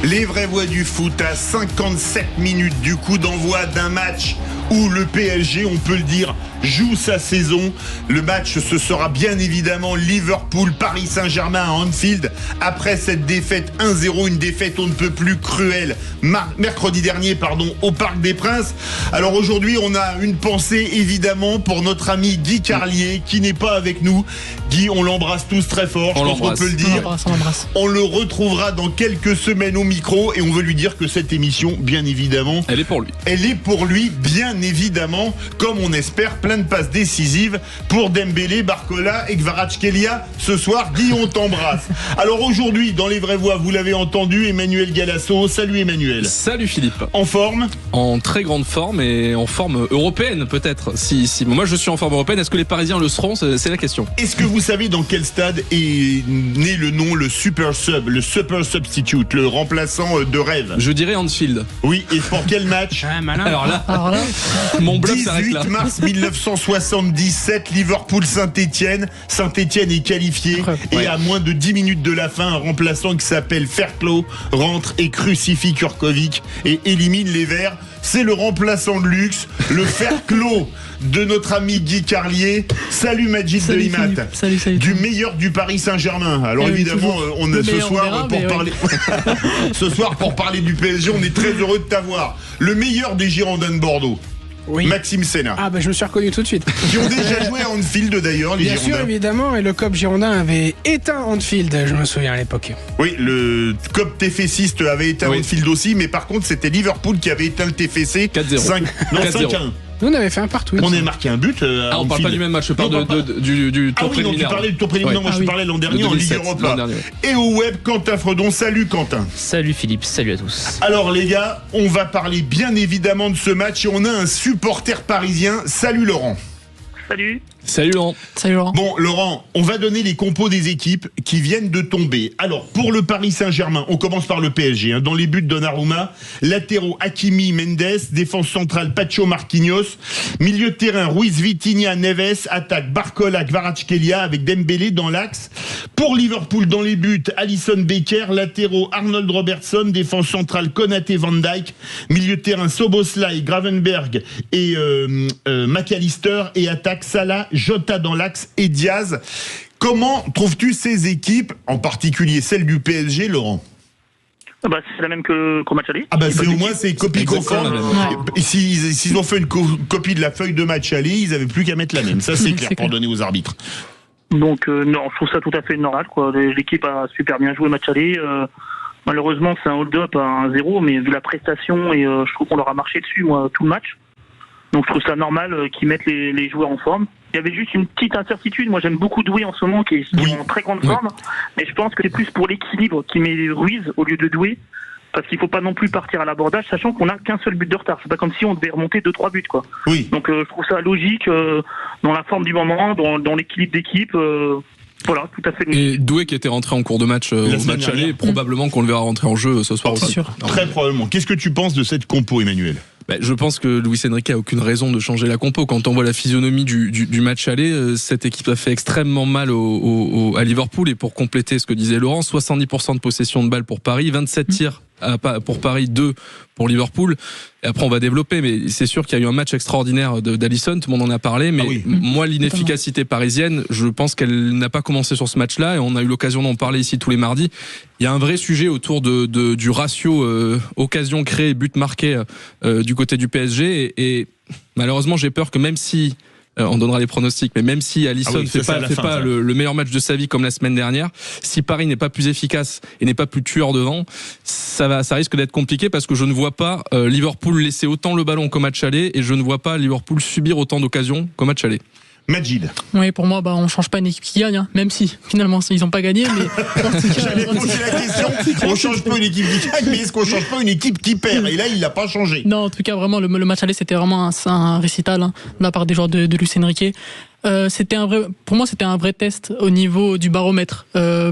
Les vraies voix du foot à 57 minutes du coup d'envoi d'un match où le PSG, on peut le dire, joue sa saison. Le match, ce sera bien évidemment Liverpool-Paris Saint-Germain à Anfield. Après cette défaite 1-0, une défaite on ne peut plus cruelle, mercredi dernier, au Parc des Princes. Alors aujourd'hui, on a une pensée évidemment pour notre ami Guy Carlier qui n'est pas avec nous. Guy, on l'embrasse tous très fort, je pense qu'on peut le dire. On le retrouvera dans quelques semaines au micro et on veut lui dire que cette émission, bien évidemment, elle est pour lui. Elle est pour lui, bien évidemment, comme on espère, plein de passes décisives pour Dembélé, Barcola et Kvaratskhelia ce soir. Guy, on t'embrasse. Alors aujourd'hui, dans les vraies voix, vous l'avez entendu, Emmanuel Galasso. Salut Emmanuel. Salut Philippe. En forme ? En très grande forme et en forme européenne peut-être. Si moi je suis en forme européenne, est-ce que les Parisiens le seront ? C'est la question. Est-ce que vous savez dans quel stade est né le nom, le Super Substitute, le remplaçant de rêve ? Je dirais Anfield. Oui, et pour quel match ? Alors là, mon blog s'arrête là. 18 mars 1977, Liverpool-Saint-Etienne. Saint-Etienne est qualifié et à moins de 10 minutes de la fin, un remplaçant qui s'appelle Ferklo rentre et crucifie Kurkovic et élimine les Verts. C'est le remplaçant de luxe, le Ferklo de notre ami Guy Carlier. Salut Majid Delimat. Salut. Du meilleur du Paris Saint-Germain. Alors évidemment, on a ce soir ce soir pour parler du PSG, on est très heureux de t'avoir. Le meilleur des Girondins de Bordeaux. Oui. Maxime Sénat. Ah je me suis reconnu tout de suite. Qui ont déjà joué à Anfield d'ailleurs, les Bien Girondins. sûr, évidemment, et le COP Girondin avait éteint Anfield, je me souviens à l'époque. Oui, le COP TFCiste avait éteint Anfield aussi, mais par contre c'était Liverpool qui avait éteint le TFC 4-0. 5-1. Nous, on avait fait un partout. On a marqué un but. On parle pas du même match, je parle du tour préliminaire. Tu parlais du tour préliminaire, moi je parlais l'an dernier en Ligue Europa. Et au web, Quentin Fredon. Salut Quentin. Salut Philippe, salut à tous. Alors les gars, on va parler bien évidemment de ce match et on a un supporter parisien. Salut Laurent. Salut Laurent. Salut Laurent. Bon Laurent, on va donner les compos des équipes qui viennent de tomber. Alors pour le Paris Saint-Germain, on commence par le PSG. Dans les buts, Donnarumma, latéraux Hakimi, Mendes, défense centrale Pacho, Marquinhos, milieu de terrain Ruiz, Vitinha, Neves, attaque Barcola, Kvaratskhelia avec Dembélé dans l'axe. Pour Liverpool, dans les buts, Alisson, Becker, latéraux Arnold Robertson, défense centrale Konaté, Van Dijk, milieu de terrain Szoboszlai, Gravenberg et McAllister et attaque Salah, Jota dans l'axe et Diaz. Comment trouves-tu ces équipes, en particulier celle du PSG, Laurent ? C'est la même qu'au match aller. C'est au moins c'est copie conforme. Et s'ils ont fait une copie de la feuille de match aller, ils avaient plus qu'à mettre la même. Ça c'est clair pour donner aux arbitres. Donc non, je trouve ça tout à fait normal. L'équipe a super bien joué le match aller. Malheureusement, c'est un hold-up à 1-0, mais vu la prestation, et je trouve qu'on leur a marché dessus tout le match. Donc je trouve ça normal qu'ils mettent les joueurs en forme. Il y avait juste une petite incertitude. Moi j'aime beaucoup Doué en ce moment qui est en très grande forme. Mais je pense que c'est plus pour l'équilibre qui met Ruiz au lieu de Doué. Parce qu'il ne faut pas non plus partir à l'abordage, sachant qu'on n'a qu'un seul but de retard. C'est pas comme si on devait remonter 2-3 buts. Oui. Donc je trouve ça logique dans la forme du moment, dans l'équilibre d'équipe. Voilà, tout à fait. Et Doué qui était rentré en cours de match au match aller, probablement qu'on le verra rentrer en jeu ce soir aussi. Sûr. Très probablement. Qu'est-ce que tu penses de cette compo, Emmanuel ? Je pense que Luis Enrique a aucune raison de changer la compo. Quand on voit la physionomie du match aller, cette équipe a fait extrêmement mal à Liverpool. Et pour compléter ce que disait Laurent, 70% de possession de balle pour Paris, 27 tirs pour Paris, 2 pour Liverpool. Et après on va développer, mais c'est sûr qu'il y a eu un match extraordinaire d'Alisson, tout le monde en a parlé, mais moi l'inefficacité parisienne, je pense qu'elle n'a pas commencé sur ce match-là, et on a eu l'occasion d'en parler ici tous les mardis. Il y a un vrai sujet autour du ratio occasion créée, but marqué du côté du PSG, et malheureusement j'ai peur que même si on donnera les pronostics, mais même si Alisson fait pas le meilleur match de sa vie comme la semaine dernière, si Paris n'est pas plus efficace et n'est pas plus tueur devant, ça risque d'être compliqué, parce que je ne vois pas Liverpool laisser autant le ballon qu'au match aller, et je ne vois pas Liverpool subir autant d'occasions qu'au match aller. Majid. Oui, pour moi, on change pas une équipe qui gagne, même si finalement ils n'ont pas gagné. Mais j'allais poser la question. On change pas une équipe qui gagne, mais est-ce qu'on change pas une équipe qui perd ? Et là, il l'a pas changé. Non, en tout cas, vraiment, le match aller, c'était vraiment un récital de la part des joueurs de Luis Enrique. Pour moi, c'était un vrai test au niveau du baromètre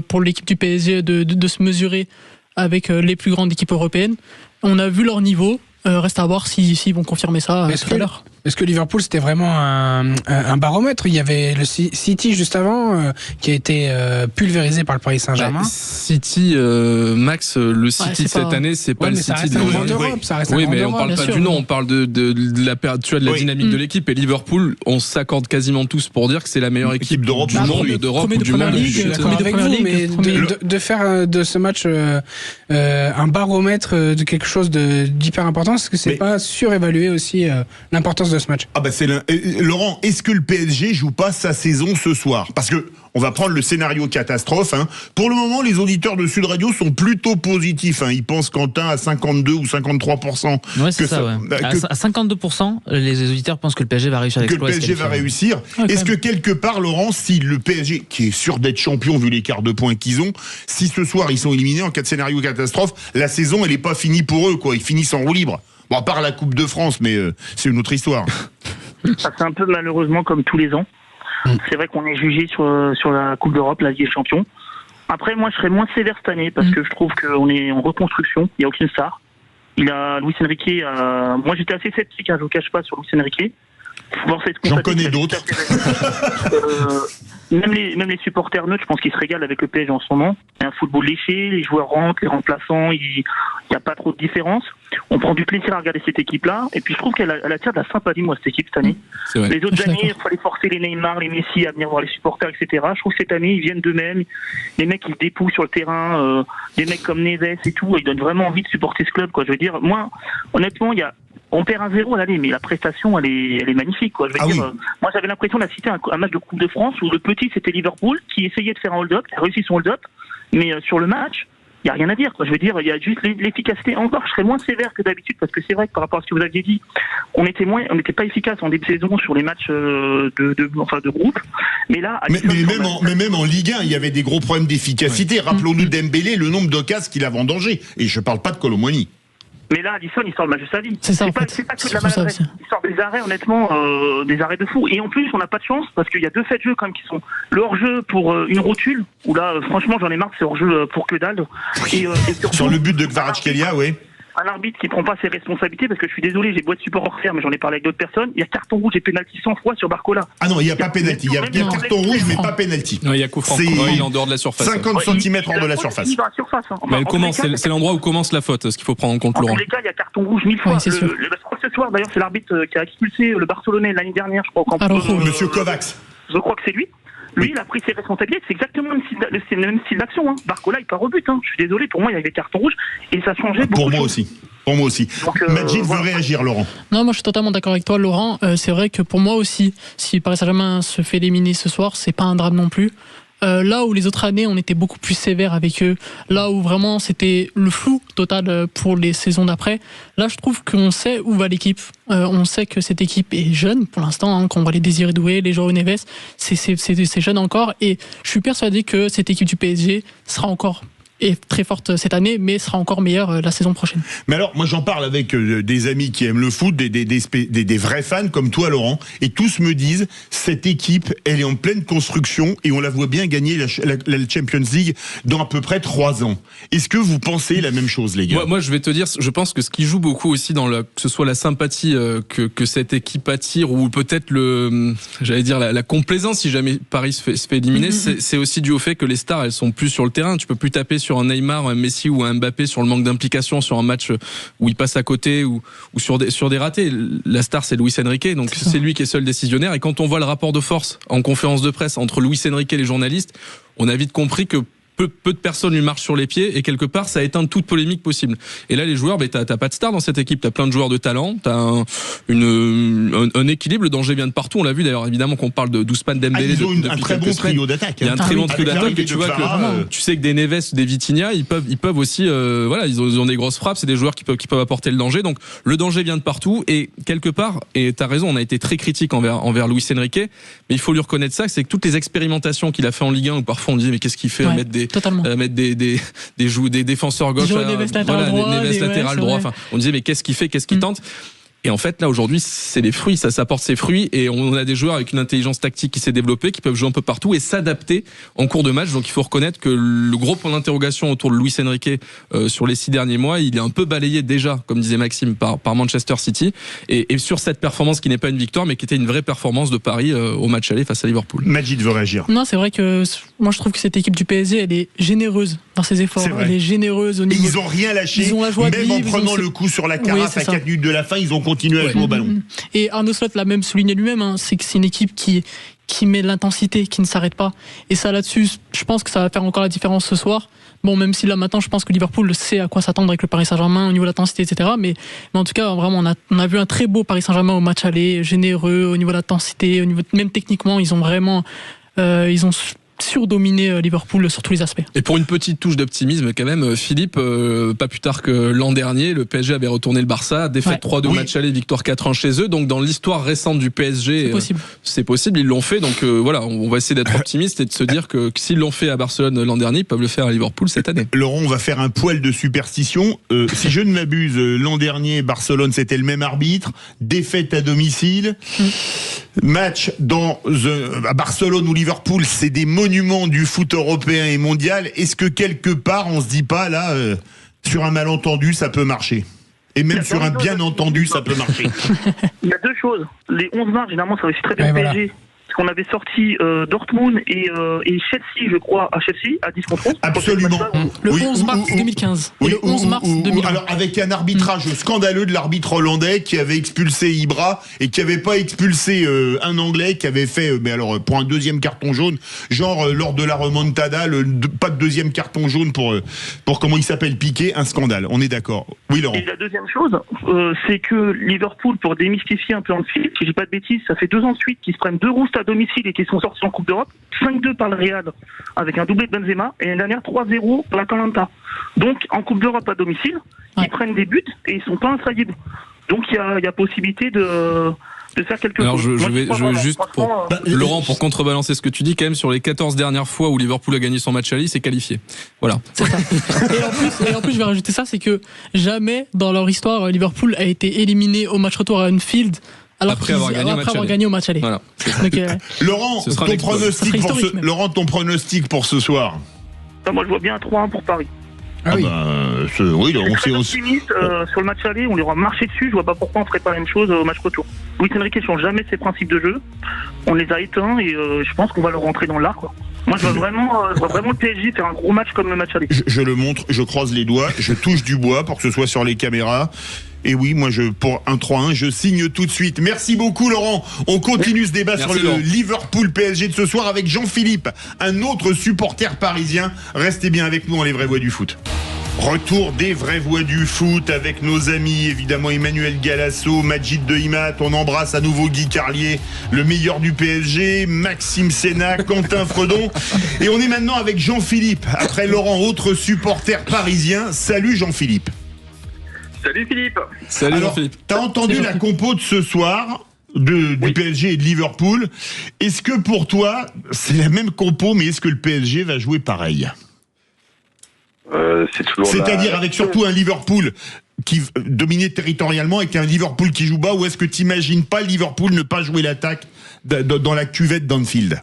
pour l'équipe du PSG de se mesurer avec les plus grandes équipes européennes. On a vu leur niveau. Reste à voir s'ils vont confirmer ça tout à l'heure. Est-ce que Liverpool c'était vraiment un baromètre? Il y avait le City juste avant qui a été pulvérisé par le Paris Saint-Germain. City, Max, le City cette année, c'est pas le City de l'Europe. Oui, mais on parle pas du nom, on parle de la dynamique de l'équipe. Et Liverpool, on s'accorde quasiment tous pour dire que c'est la meilleure équipe d'Europe, du monde, d'Europe ou du monde. Mais de faire de ce match un baromètre de quelque chose d'hyper important, est-ce que c'est pas surévaluer aussi l'importance de ce match? Laurent, est-ce que le PSG joue pas sa saison ce soir? Parce que on va prendre le scénario catastrophe. Pour le moment, les auditeurs de Sud Radio sont plutôt positifs. Ils pensent, Quentin, à 52 ou 53%. Ouais, c'est ça. À 52%, les auditeurs pensent que le PSG va réussir à exploiter. Que le PSG va réussir. Est-ce que quelque part, Laurent, si le PSG, qui est sûr d'être champion vu l'écart de points qu'ils ont, si ce soir ils sont éliminés en cas de scénario catastrophe, la saison elle est pas finie pour eux, quoi. Ils finissent en roue libre. Bon, à part la Coupe de France, mais c'est une autre histoire. C'est un peu malheureusement comme tous les ans. C'est vrai qu'on est jugé sur la Coupe d'Europe, la Ligue des Champions. Après, moi, je serais moins sévère cette année parce que je trouve qu'on est en reconstruction. Il n'y a aucune star. Luis Enrique. Moi, j'étais assez sceptique, je ne vous cache pas, sur Luis Enrique. J'en connais d'autres. Même les supporters neutres, je pense qu'ils se régalent avec le PSG en ce moment. Il y a un football léché, les joueurs rentrent, les remplaçants, il n'y a pas trop de différence. On prend du plaisir à regarder cette équipe-là. Et puis je trouve qu'elle attire de la sympathie, moi, cette équipe, cette année. Les autres années, il fallait forcer les Neymar, les Messi à venir voir les supporters, etc. Je trouve que cette année, ils viennent d'eux-mêmes. Les mecs, ils dépouillent sur le terrain. Des mecs comme Neves et tout, ils donnent vraiment envie de supporter ce club, quoi. Je veux dire, moi, honnêtement, on perd 1-0 à l'aller, mais la prestation, elle est magnifique, quoi. Je veux dire, moi, j'avais l'impression d'assister à un match de Coupe de France où le petit, c'était Liverpool, qui essayait de faire un hold-up, qui a réussi son hold-up, mais sur le match, il n'y a rien à dire, quoi. Je veux dire, il y a juste l'efficacité. Encore, je serais moins sévère que d'habitude, parce que c'est vrai que par rapport à ce que vous aviez dit, on n'était pas efficace en début de saison sur les matchs de groupe. Mais là, même en Ligue 1, il y avait des gros problèmes d'efficacité. Rappelons-nous Dembélé, le nombre d'occasions qu'il avait en danger. Et je ne parle pas de Kolo Muani. Mais là, Alisson, il sort le match de sa vie. C'est pas que de la maladresse. Il sort des arrêts, honnêtement, des arrêts de fou. Et en plus, on n'a pas de chance, parce qu'il y a 2 faits de jeu quand même qui sont le hors-jeu pour une rotule, où là, franchement, j'en ai marre de ce hors-jeu pour que dalle. Et surtout, sur le but de Kvaratskhelia, oui. Un arbitre qui prend pas ses responsabilités, parce que je suis désolé, j'ai beau être support hors fer, mais j'en ai parlé avec d'autres personnes. Il y a carton rouge et pénalty 100 fois sur Barcola. Ah non, il n'y a pas pénalty. Il y a carton rouge, mais pas pénalty. Non, il y a coup franc. Il est en dehors de la surface. 50 cm hors de la surface. C'est l'endroit où commence la faute, ce qu'il faut prendre en compte, Laurent. En tous les cas, il y a carton rouge 1000 fois. Je crois que ce soir, d'ailleurs, c'est l'arbitre qui a expulsé le Barcelonais l'année dernière, je crois. Monsieur Kovacs. Je crois que c'est lui. Lui, il a pris ses responsabilités. C'est exactement le même style d'action. Barcola, il part au but. Je suis désolé, pour moi, il y avait carton rouge et ça changeait beaucoup. Pour moi aussi. Majid veut réagir, Laurent. Non, moi je suis totalement d'accord avec toi, Laurent. C'est vrai que pour moi aussi, si Paris Saint-Germain se fait éliminer ce soir, c'est pas un drame non plus. Là où les autres années, on était beaucoup plus sévère avec eux, là où vraiment c'était le flou total pour les saisons d'après, là je trouve qu'on sait où va l'équipe. On sait que cette équipe est jeune pour l'instant, qu'on voit les Désiré Doué, les João Neves, c'est jeune encore, et je suis persuadé que cette équipe du PSG sera encore est très forte cette année, mais sera encore meilleure la saison prochaine. Mais alors, moi j'en parle avec des amis qui aiment le foot, des vrais fans comme toi, Laurent, et tous me disent, cette équipe, elle est en pleine construction et on la voit bien gagner la Champions League dans à peu près 3 ans. Est-ce que vous pensez la même chose, les gars ? Moi, je vais te dire, je pense que ce qui joue beaucoup aussi dans que ce soit la sympathie que cette équipe attire, ou peut-être la complaisance si jamais Paris se fait éliminer, c'est aussi dû au fait que les stars, elles sont plus sur le terrain. Tu peux plus taper sur un Neymar, un Messi ou un Mbappé sur le manque d'implication sur un match où il passe à côté ou sur des ratés. La star, c'est Luis Enrique, donc c'est lui qui est seul décisionnaire. Et quand on voit le rapport de force en conférence de presse entre Luis Enrique et les journalistes, on a vite compris que peu de personnes lui marchent sur les pieds, et quelque part ça éteint toute polémique possible. Et là les joueurs, t'as pas de star dans cette équipe, t'as plein de joueurs de talent, t'as un équilibre. Le danger vient de partout, on l'a vu d'ailleurs, évidemment qu'on parle d'Ousmane Dembélé. Ils ont un très bon trio d'attaque. Il y a un très bon trio d'attaque, et tu vois que tu sais que des Neves, des Vitinha, ils peuvent aussi ils ont des grosses frappes, c'est des joueurs qui peuvent apporter le danger. Donc le danger vient de partout, et quelque part, et t'as raison, on a été très critique envers Luis Enrique, mais il faut lui reconnaître ça, c'est que toutes les expérimentations qu'il a fait en Ligue 1, où parfois on disait mais qu'est-ce qu'il fait à mettre des défenseurs gauche, Neves latéral droit. Enfin, on disait mais qu'est-ce qu'il fait, qu'est-ce qu'il tente. Et en fait, là, aujourd'hui, c'est les fruits, ça porte ses fruits, et on a des joueurs avec une intelligence tactique qui s'est développée, qui peuvent jouer un peu partout et s'adapter en cours de match. Donc, il faut reconnaître que le gros point d'interrogation autour de Luis Enrique sur les 6 derniers mois, il est un peu balayé déjà, comme disait Maxime, par Manchester City, et sur cette performance qui n'est pas une victoire, mais qui était une vraie performance de Paris au match aller face à Liverpool. Majid veut réagir. Non, c'est vrai que moi je trouve que cette équipe du PSG, elle est généreuse dans ses efforts. Elle est généreuse au niveau. Ils ont rien lâché. Ils ont la joie de même vivre, en prenant le coup sur la carafe à 4 minutes de la fin, ils ont continué à jouer au ballon. Et Arnaud Slot l'a même souligné lui-même, c'est que c'est une équipe qui met de l'intensité, qui ne s'arrête pas. Et ça, là-dessus, je pense que ça va faire encore la différence ce soir. Bon, même si là maintenant, je pense que Liverpool sait à quoi s'attendre avec le Paris Saint-Germain au niveau de l'intensité, etc. Mais en tout cas, vraiment, on a vu un très beau Paris Saint-Germain au match aller, généreux au niveau de l'intensité, au niveau même techniquement, ils ont vraiment surdominer Liverpool sur tous les aspects. Et pour une petite touche d'optimisme quand même, Philippe, pas plus tard que l'an dernier, le PSG avait retourné le Barça, défaite 3-2 match aller, victoire 4-1 chez eux. Donc dans l'histoire récente du PSG, c'est possible, ils l'ont fait. Donc voilà, on va essayer d'être optimiste et de se dire que s'ils l'ont fait à Barcelone l'an dernier, ils peuvent le faire à Liverpool cette année. Laurent, on va faire un poil de superstition. Si je ne m'abuse, l'an dernier, Barcelone, c'était le même arbitre, défaite à domicile. Match à Barcelone ou Liverpool, c'est des monuments du foot européen et mondial. Est-ce que quelque part, on se dit pas là, sur un malentendu, ça peut marcher? Et même sur un bien entendu, ça peut marcher. Il y a deux choses. Les 11 mars, généralement, ça réussit très bien au PSG. Parce qu'on avait sorti Dortmund et Chelsea, je crois, à Chelsea, à 10 contre 11. Absolument. Le 11 mars 2015. Et le 11 mars 2020. Alors, avec un arbitrage scandaleux de l'arbitre hollandais qui avait expulsé Ibra et qui avait pas expulsé un Anglais qui avait fait, mais alors, pour un deuxième carton jaune, genre lors de la remontada, pas de deuxième carton jaune pour comment il s'appelle, Piqué, un scandale. On est d'accord. Oui, Laurent. Et la deuxième chose, c'est que Liverpool, pour démystifier un peu Anfield, si j'ai pas de bêtises, ça fait 2 ans de suite qu'ils se prennent 2 roustes à domicile et qui sont sortis en Coupe d'Europe, 5-2 par le Real avec un doublé de Benzema et l'année dernière 3-0 par l'Atalanta. Donc en Coupe d'Europe à domicile, ils prennent des buts et ils sont pas infaillibles. Donc il y a possibilité de faire quelque chose. Je vais juste Laurent, pour contrebalancer ce que tu dis, quand même sur les 14 dernières fois où Liverpool a gagné son match aller, c'est qualifié. Voilà. C'est ça. Et en plus, je vais rajouter ça, c'est que jamais dans leur histoire Liverpool a été éliminé au match retour à Anfield. Après avoir gagné au match aller. Voilà. Donc, Laurent, ton pronostic pour ce soir. Moi, je vois bien un 3-1 pour Paris. Oui, on est optimiste sur le match aller, on lui aura marché dessus. Je vois pas pourquoi on ferait pas la même chose au match retour. Luis Enrique ne change jamais ses principes de jeu. On les a éteints et je pense qu'on va leur rentrer dans l'art, quoi. Moi, je vois vraiment le PSG faire un gros match comme le match aller. Je le montre, je croise les doigts, je touche du bois pour que ce soit sur les caméras. Et oui, moi, pour un 3-1, je signe tout de suite. Merci beaucoup, Laurent. On continue ce débat sur le Liverpool-PSG de ce soir avec Jean-Philippe, un autre supporter parisien. Restez bien avec nous dans les vraies voix du foot. Retour des vraies voix du foot avec nos amis, évidemment, Emmanuel Galasso, Majid Dehimat. On embrasse à nouveau Guy Carlier, le meilleur du PSG, Maxime Sénat, Quentin Fredon. Et on est maintenant avec Jean-Philippe, après Laurent, autre supporter parisien. Salut Jean-Philippe. Salut Philippe. Salut Jean-Philippe. T'as entendu la compo de ce soir du PSG et de Liverpool. Est-ce que pour toi, c'est la même compo, mais est-ce que le PSG va jouer pareil ? C'est-à-dire avec surtout un Liverpool qui dominé territorialement et un Liverpool qui joue bas, ou est-ce que tu n'imagines pas Liverpool ne pas jouer l'attaque dans la cuvette d'Anfield ?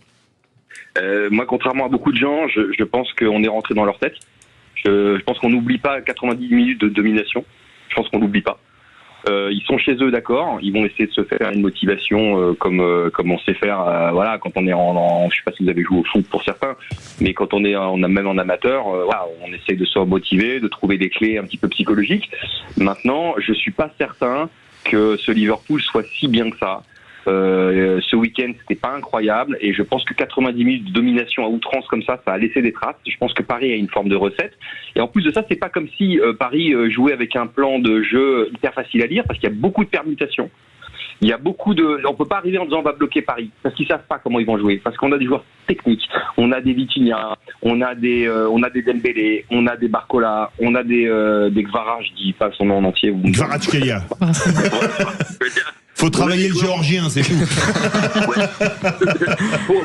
Moi, contrairement à beaucoup de gens, je pense qu'on est rentré dans leur tête. Je pense qu'on n'oublie pas 90 minutes de domination. Je pense qu'on l'oublie pas. Ils sont chez eux, d'accord. Ils vont essayer de se faire une motivation comme on sait faire. Voilà, quand on est je sais pas si vous avez joué au foot pour certains, mais quand on est même en amateur, voilà, on essaye de se motiver, de trouver des clés un petit peu psychologiques. Maintenant, je suis pas certain que ce Liverpool soit si bien que ça. Ce week-end, c'était pas incroyable et je pense que 90 minutes de domination à outrance comme ça a laissé des traces. Je pense que Paris a une forme de recette et en plus de ça, c'est pas comme si Paris jouait avec un plan de jeu hyper facile à lire parce qu'il y a beaucoup de permutations. Il y a on peut pas arriver en disant on va bloquer Paris parce qu'ils savent pas comment ils vont jouer, parce qu'on a des joueurs techniques, on a des Vitinha, on a des Dembélé, on a des Barcola, on a des Gvara, je dis pas son nom en entier. Kvaratskhelia. Faut travailler le géorgien, c'est tout.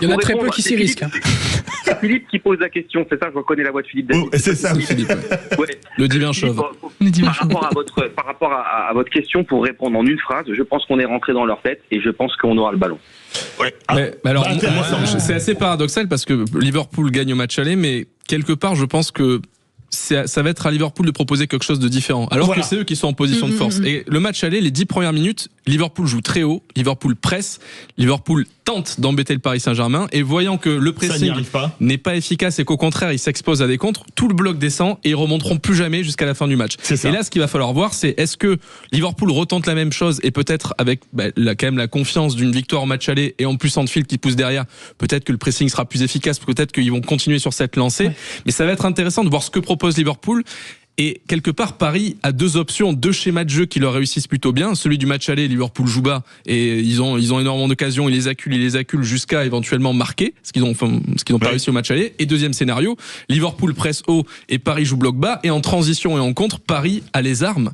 Il y en a très peu qui s'y risquent. C'est Philippe qui pose la question, c'est ça, je reconnais la voix de Philippe. C'est ça, Philippe. Ouais. Le divin chauve. Par rapport à votre question, pour répondre en une phrase, je pense qu'on est rentré dans leur tête et je pense qu'on aura le ballon. Ouais. Mais alors, c'est assez paradoxal parce que Liverpool gagne au match aller, mais quelque part, je pense que ça va être à Liverpool de proposer quelque chose de différent. Alors que c'est eux qui sont en position de force. Et le match aller, les 10 premières minutes, Liverpool joue très haut, Liverpool presse, Liverpool tente d'embêter le Paris Saint-Germain, et voyant que le pressing n'est pas efficace et qu'au contraire il s'expose à des contres, tout le bloc descend et ils remonteront plus jamais jusqu'à la fin du match. Et là, ce qu'il va falloir voir, c'est est-ce que Liverpool retente la même chose, et peut-être avec quand même la confiance d'une victoire au match aller et en plus Anfield qui pousse derrière, peut-être que le pressing sera plus efficace, peut-être qu'ils vont continuer sur cette lancée. Mais ça va être intéressant de voir ce que propose Liverpool. Et quelque part, Paris a deux options, deux schémas de jeu qui leur réussissent plutôt bien. Celui du match aller, Liverpool joue bas et ils ont énormément d'occasions, ils les acculent jusqu'à éventuellement marquer, ce qu'ils ont pas réussi au match aller. Et deuxième scénario, Liverpool presse haut et Paris joue bloc bas, et en transition et en contre, Paris a les armes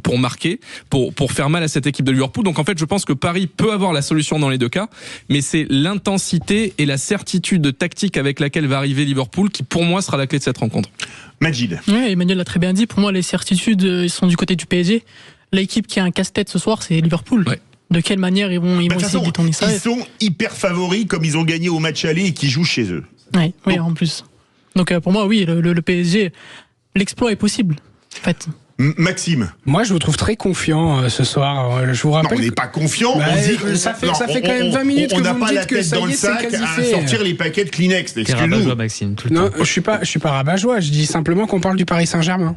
pour marquer, pour faire mal à cette équipe de Liverpool. Donc en fait, je pense que Paris peut avoir la solution dans les deux cas, mais c'est l'intensité et la certitude tactique avec laquelle va arriver Liverpool qui, pour moi, sera la clé de cette rencontre. Majid. Oui, Emmanuel l'a très bien dit. Pour moi, les certitudes sont du côté du PSG. L'équipe qui a un casse-tête ce soir, c'est Liverpool. Ouais. De quelle manière ils vont essayer de détourner ça? Ils sont hyper favoris comme ils ont gagné au match aller et qui jouent chez eux. Oui, en plus. Donc pour moi, oui, le PSG, l'exploit est possible. En fait. Maxime. Moi, je vous trouve très confiant ce soir. Je vous rappelle. Non, on n'est pas confiant. Ça fait quand même 20 minutes que vous me dites que ça y est, c'est quasi fait. À sortir les paquets de Kleenex. T'es rabat-joie, Maxime. Tout le temps. Je suis pas rabat-joie. Je dis simplement qu'on parle du Paris Saint-Germain.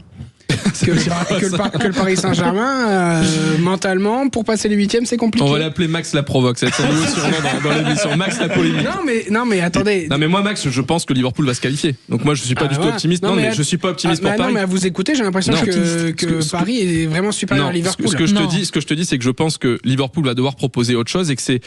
que le Paris Saint-Germain, mentalement, pour passer les huitièmes, c'est compliqué. On va l'appeler Max la provoque. C'est son nouveau surnom dans l'émission. Max la polémique. Non, mais attendez. Non, mais moi, Max, je pense que Liverpool va se qualifier. Donc moi, je suis pas du tout optimiste. Non, mais je suis pas optimiste pour Paris. Non, mais à vous écouter, j'ai l'impression que Paris est vraiment supérieur à Liverpool. Ce que je te dis, c'est que je pense que Liverpool va devoir proposer autre chose et que c'est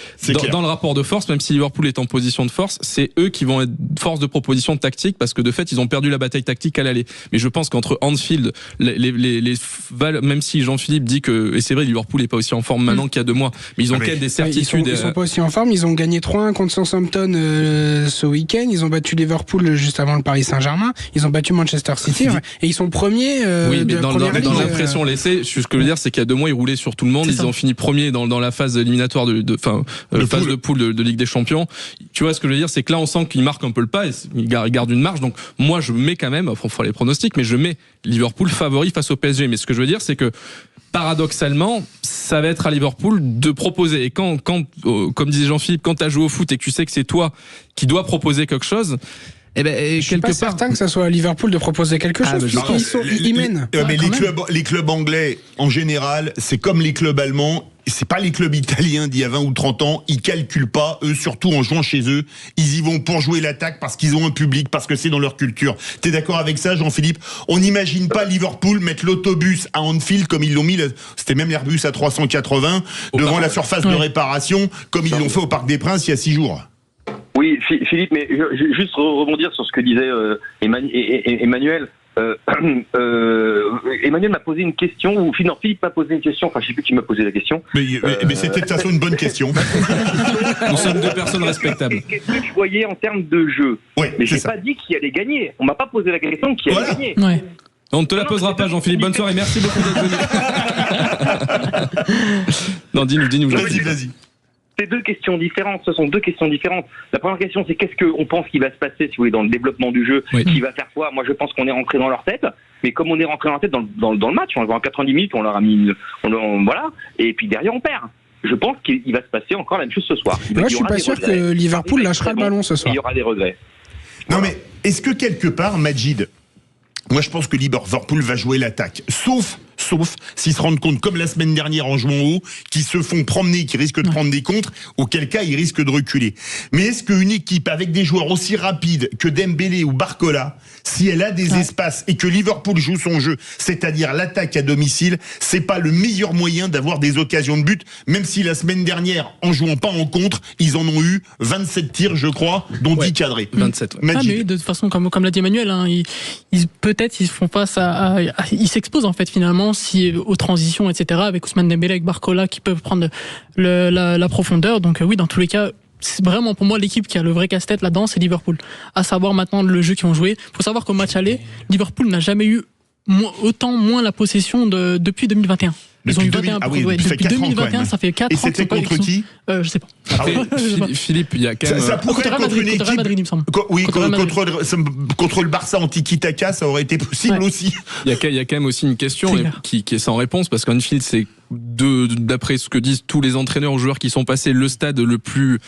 dans le rapport de force, même si Liverpool est en position de force, c'est eux qui vont être force de proposition tactique, parce que de fait, ils ont perdu la bataille tactique à l'aller. Mais je pense qu'entre Anfield, même si Jean-Philippe dit que, et c'est vrai, Liverpool n'est pas aussi en forme maintenant qu'il y a 2 mois, mais ils ont quand même des certitudes. Ils sont pas aussi en forme. Ils ont gagné 3-1 contre Southampton ce week-end. Ils ont battu Liverpool juste avant le Paris Saint-Germain. Ils ont battu Manchester City et ils sont premiers. Oui, mais dans l'impression laissée, ce que je veux dire, c'est qu'il y a 2 mois, ils roulaient sur tout le monde. Ils ont fini premiers dans la phase éliminatoire phase de poule de Ligue des Champions. Tu vois, ce que je veux dire, c'est que là, on sent qu'ils marquent un peu le pas et ils gardent une marge. Donc, moi, je mets quand même, on fera les pronostics, mais je mets Liverpool favori face au PSG. Mais ce que je veux dire, c'est que paradoxalement, ça va être à Liverpool de proposer. Et quand comme disait Jean-Philippe, quand tu as joué au foot et que tu sais que c'est toi qui dois proposer quelque chose, je suis pas certain que ça soit à Liverpool de proposer quelque chose. Ils mènent. Mais les clubs anglais, en général, c'est comme les clubs allemands. C'est pas les clubs italiens d'il y a 20 ou 30 ans, ils calculent pas, eux, surtout en jouant chez eux, ils y vont pour jouer l'attaque parce qu'ils ont un public, parce que c'est dans leur culture. T'es d'accord avec ça, Jean-Philippe? On n'imagine pas Liverpool mettre l'autobus à Anfield comme ils l'ont mis, c'était même l'Airbus à 380, devant la surface de réparation, comme ils l'ont fait au Parc des Princes il y a 6 jours. Oui, Philippe, mais juste rebondir sur ce que disait Emmanuel. Emmanuel m'a posé une question, ou Philippe m'a posé une question, enfin je sais plus qui m'a posé la question. Mais c'était de toute façon une bonne question. Nous sommes 2 personnes respectables. Qu'est-ce que tu voyais en termes de jeu? Mais j'ai pas dit qui allait gagner. On m'a pas posé la question qui allait gagner. Ouais. On ne te la posera pas, Jean-Philippe. Bonne soirée, merci beaucoup d'être venu. Non, dis-nous. Vas-y. C'est 2 questions différentes. Ce sont 2 questions différentes. La première question, c'est qu'est-ce qu'on pense qu'il va se passer, si vous voulez, dans le développement du jeu, qui va faire quoi? Moi, je pense qu'on est rentré dans leur tête. Mais comme on est rentré dans leur tête dans le match, on en 90 minutes, on leur a mis, voilà. Et puis derrière, on perd. Je pense qu'il va se passer encore la même chose ce soir. Moi, je suis pas sûr que Liverpool lâchera le ballon ce soir. Il y aura des regrets. Non, mais est-ce que quelque part, Majid, moi, je pense que Liverpool va jouer l'attaque, sauf s'ils se rendent compte, comme la semaine dernière en jouant haut, qu'ils se font promener, qu'ils risquent de prendre des contres, auquel cas ils risquent de reculer. Mais est-ce qu'une équipe avec des joueurs aussi rapides que Dembélé ou Barcola, si elle a des espaces et que Liverpool joue son jeu, c'est-à-dire l'attaque à domicile, c'est pas le meilleur moyen d'avoir des occasions de but, même si la semaine dernière, en jouant pas en contre, ils en ont eu 27 tirs, je crois, dont 10 cadrés. 27, mais de toute façon, comme l'a dit Emmanuel, peut-être ils font face ils s'exposent en fait finalement aux transitions, etc., avec Ousmane Dembélé, avec Barcola qui peuvent prendre la profondeur. Donc oui, dans tous les cas, c'est vraiment pour moi l'équipe qui a le vrai casse-tête là-dedans, c'est Liverpool. À savoir maintenant le jeu qu'ils ont joué. Il faut savoir qu'au match aller, Liverpool n'a jamais eu autant moins la possession depuis 2021. Ils ont eu 21 depuis 2021, ça fait 4 ans. Et c'était contre qui je sais pas. Après, Philippe, il y a quand même. Ça pourrait être contre une équipe. Real Madrid, il me semble. Oui, contre le Barça en tiki-taka, ça aurait été possible aussi. Il y a quand même aussi une question qui est sans réponse, parce qu'Anfield, c'est d'après ce que disent tous les entraîneurs aux joueurs qui sont passés, le stade le plus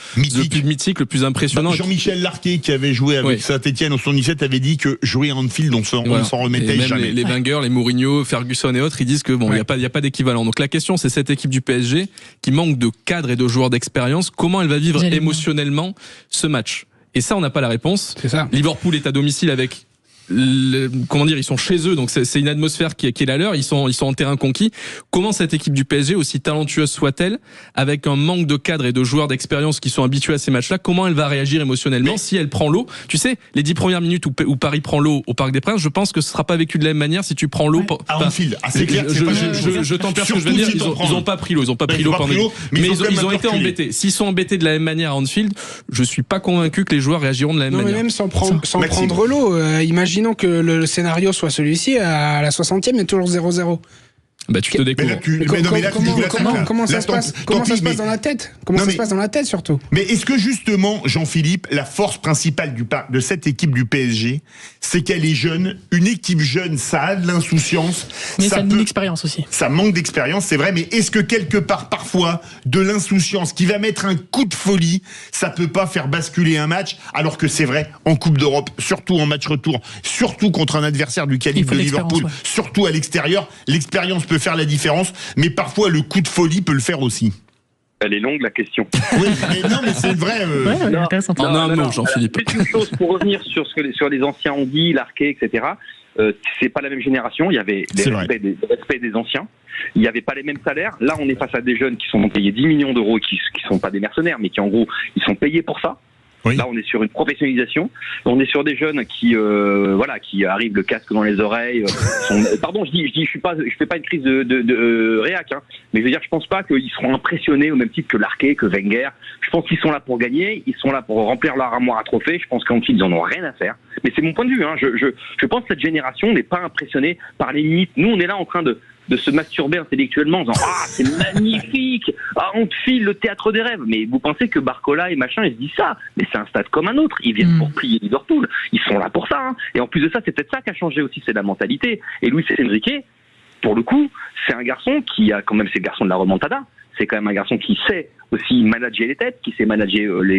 mythique, le plus impressionnant. Jean-Michel Larquet, qui avait joué avec Saint-Etienne en 77, avait dit que jouer à Anfield, on s'en remettait jamais. Les Wenger, les Mourinho, Ferguson et autres, ils disent que il y a pas d'équivalent. Donc la question, c'est cette équipe du PSG qui manque de cadre et de joueurs d'expérience, comment elle va vivre émotionnellement ce match? Et ça, on n'a pas la réponse. C'est ça. Liverpool est à domicile avec ils sont chez eux, donc c'est une atmosphère qui est la leur. Ils sont en terrain conquis. Comment cette équipe du PSG, aussi talentueuse soit-elle, avec un manque de cadre et de joueurs d'expérience qui sont habitués à ces matchs-là, comment elle va réagir émotionnellement si elle prend l'eau? Tu sais, les 10 premières minutes où Paris prend l'eau au Parc des Princes, je pense que ce sera pas vécu de la même manière si tu prends l'eau. À Anfield, c'est clair. Je tempère ce que je veux dire. Ils ont pas pris l'eau, mais ils ont été embêtés. S'ils sont embêtés de la même manière à Anfield, je suis pas convaincu que les joueurs réagiront de la même manière. Mais même sans prendre l'eau, imaginons que le scénario soit celui-ci, à la 60e, il y a toujours 0-0. Bah, tu te découvres. Comment ça se passe dans la tête? Comment ça se passe dans la tête, surtout? Mais est-ce que justement, Jean-Philippe, la force principale de cette équipe du PSG, c'est qu'elle est jeune, une équipe jeune, ça a de l'insouciance. Mais ça a de l'expérience aussi. Ça manque d'expérience, c'est vrai, mais est-ce que quelque part, parfois, de l'insouciance qui va mettre un coup de folie, ça peut pas faire basculer un match, alors que c'est vrai, en Coupe d'Europe, surtout en match retour, surtout contre un adversaire du calibre de Liverpool, surtout à l'extérieur, l'expérience peut faire la différence, mais parfois le coup de folie peut le faire aussi. Elle est longue, la question. Oui, mais c'est vrai. Non, Jean-Philippe. C'est une chose, pour revenir sur les anciens ont dit, Larquet, etc. C'est pas la même génération. Il y avait des respects des anciens. Il n'y avait pas les mêmes salaires. Là, on est face à des jeunes qui sont payés 10 millions d'euros, qui sont pas des mercenaires, mais qui en gros, ils sont payés pour ça. Oui. Là, on est sur une professionnalisation. On est sur des jeunes qui arrivent le casque dans les oreilles. Pardon, je fais pas une crise de réac, hein. Mais je veux dire, je pense pas qu'ils seront impressionnés au même titre que Larquet, que Wenger. Je pense qu'ils sont là pour gagner. Ils sont là pour remplir leur armoire à trophées. Je pense qu'ensuite, ils en ont rien à faire. Mais c'est mon point de vue, hein. Je pense que cette génération n'est pas impressionnée par les limites. Nous, on est là en train de se masturber intellectuellement en disant « Ah, c'est magnifique! Ah, on te file le théâtre des rêves !» Mais vous pensez que Barcola et machin, ils se disent ça. Mais c'est un stade comme un autre. Ils viennent pour plier Liverpool. Ils sont là pour ça. Hein. Et en plus de ça, c'est peut-être ça qui a changé aussi, c'est la mentalité. Et Luis Enrique, pour le coup, c'est un garçon qui a quand même, c'est le garçon de la remontada. C'est quand même un garçon qui sait aussi manager les têtes, qui sait manager les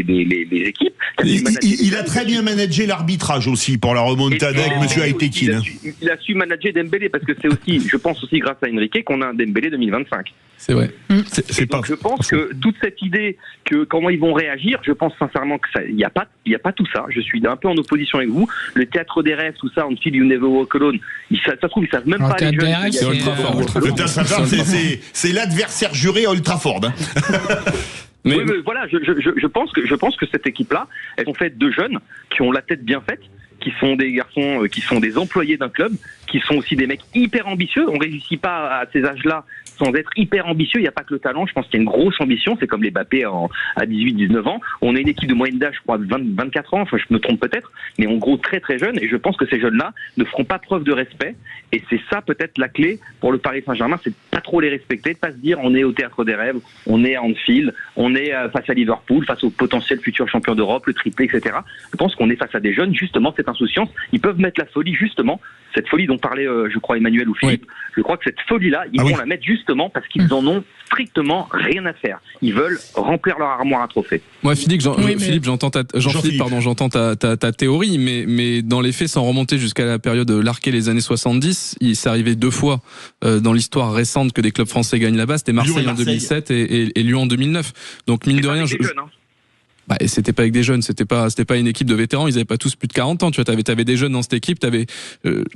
équipes. Il a très bien managé l'arbitrage aussi pour la remontada avec Monsieur Aitekin. Il a su manager Dembélé, parce que c'est aussi, je pense aussi grâce à Enrique qu'on a un Dembélé 2025. C'est vrai. Je pense que toute cette idée que comment ils vont réagir, je pense sincèrement que il y a pas tout ça. Je suis un peu en opposition avec vous. Le théâtre des rêves, tout ça, on file You Never Walk Alone. Ça se trouve, ils savent même pas les jeunes. C'est l'adversaire juré Old Trafford. Hein. Mais voilà, je pense que cette équipe-là, elles sont faites de jeunes qui ont la tête bien faite, qui sont des garçons, qui sont des employés d'un club, qui sont aussi des mecs hyper ambitieux. On réussit pas à ces âges-là sans être hyper ambitieux. Il n'y a pas que le talent. Je pense qu'il y a une grosse ambition. C'est comme les Mbappé à 18-19 ans. On est une équipe de moyenne d'âge, je crois, de 24 ans. Enfin, je me trompe peut-être. Mais en gros, très très jeunes. Et je pense que ces jeunes-là ne feront pas preuve de respect. Et c'est ça peut-être la clé pour le Paris Saint-Germain. C'est de pas trop les respecter, de pas se dire on est au théâtre des rêves, on est à Anfield, on est face à Liverpool, face au potentiel futur champion d'Europe, le triplé, etc. Je pense qu'on est face à des jeunes, justement, cette insouciance. Ils peuvent mettre la folie, justement. Cette folie dont parlait, je crois, Emmanuel ou Philippe. Oui. Je crois que cette folie-là, ils vont la mettre justement parce qu'ils en ont strictement rien à faire. Ils veulent remplir leur armoire à trophées. Moi, Philippe, j'entends ta théorie, mais dans les faits, sans remonter jusqu'à la période Larquet, les années 70, il s'est arrivé 2 fois dans l'histoire récente que des clubs français gagnent là-bas. C'était Marseille en 2007 et Lyon en 2009. Donc, mine de rien, et c'était pas avec des jeunes, c'était pas une équipe de vétérans, ils avaient pas tous plus de 40 ans, tu vois, t'avais des jeunes dans cette équipe, tu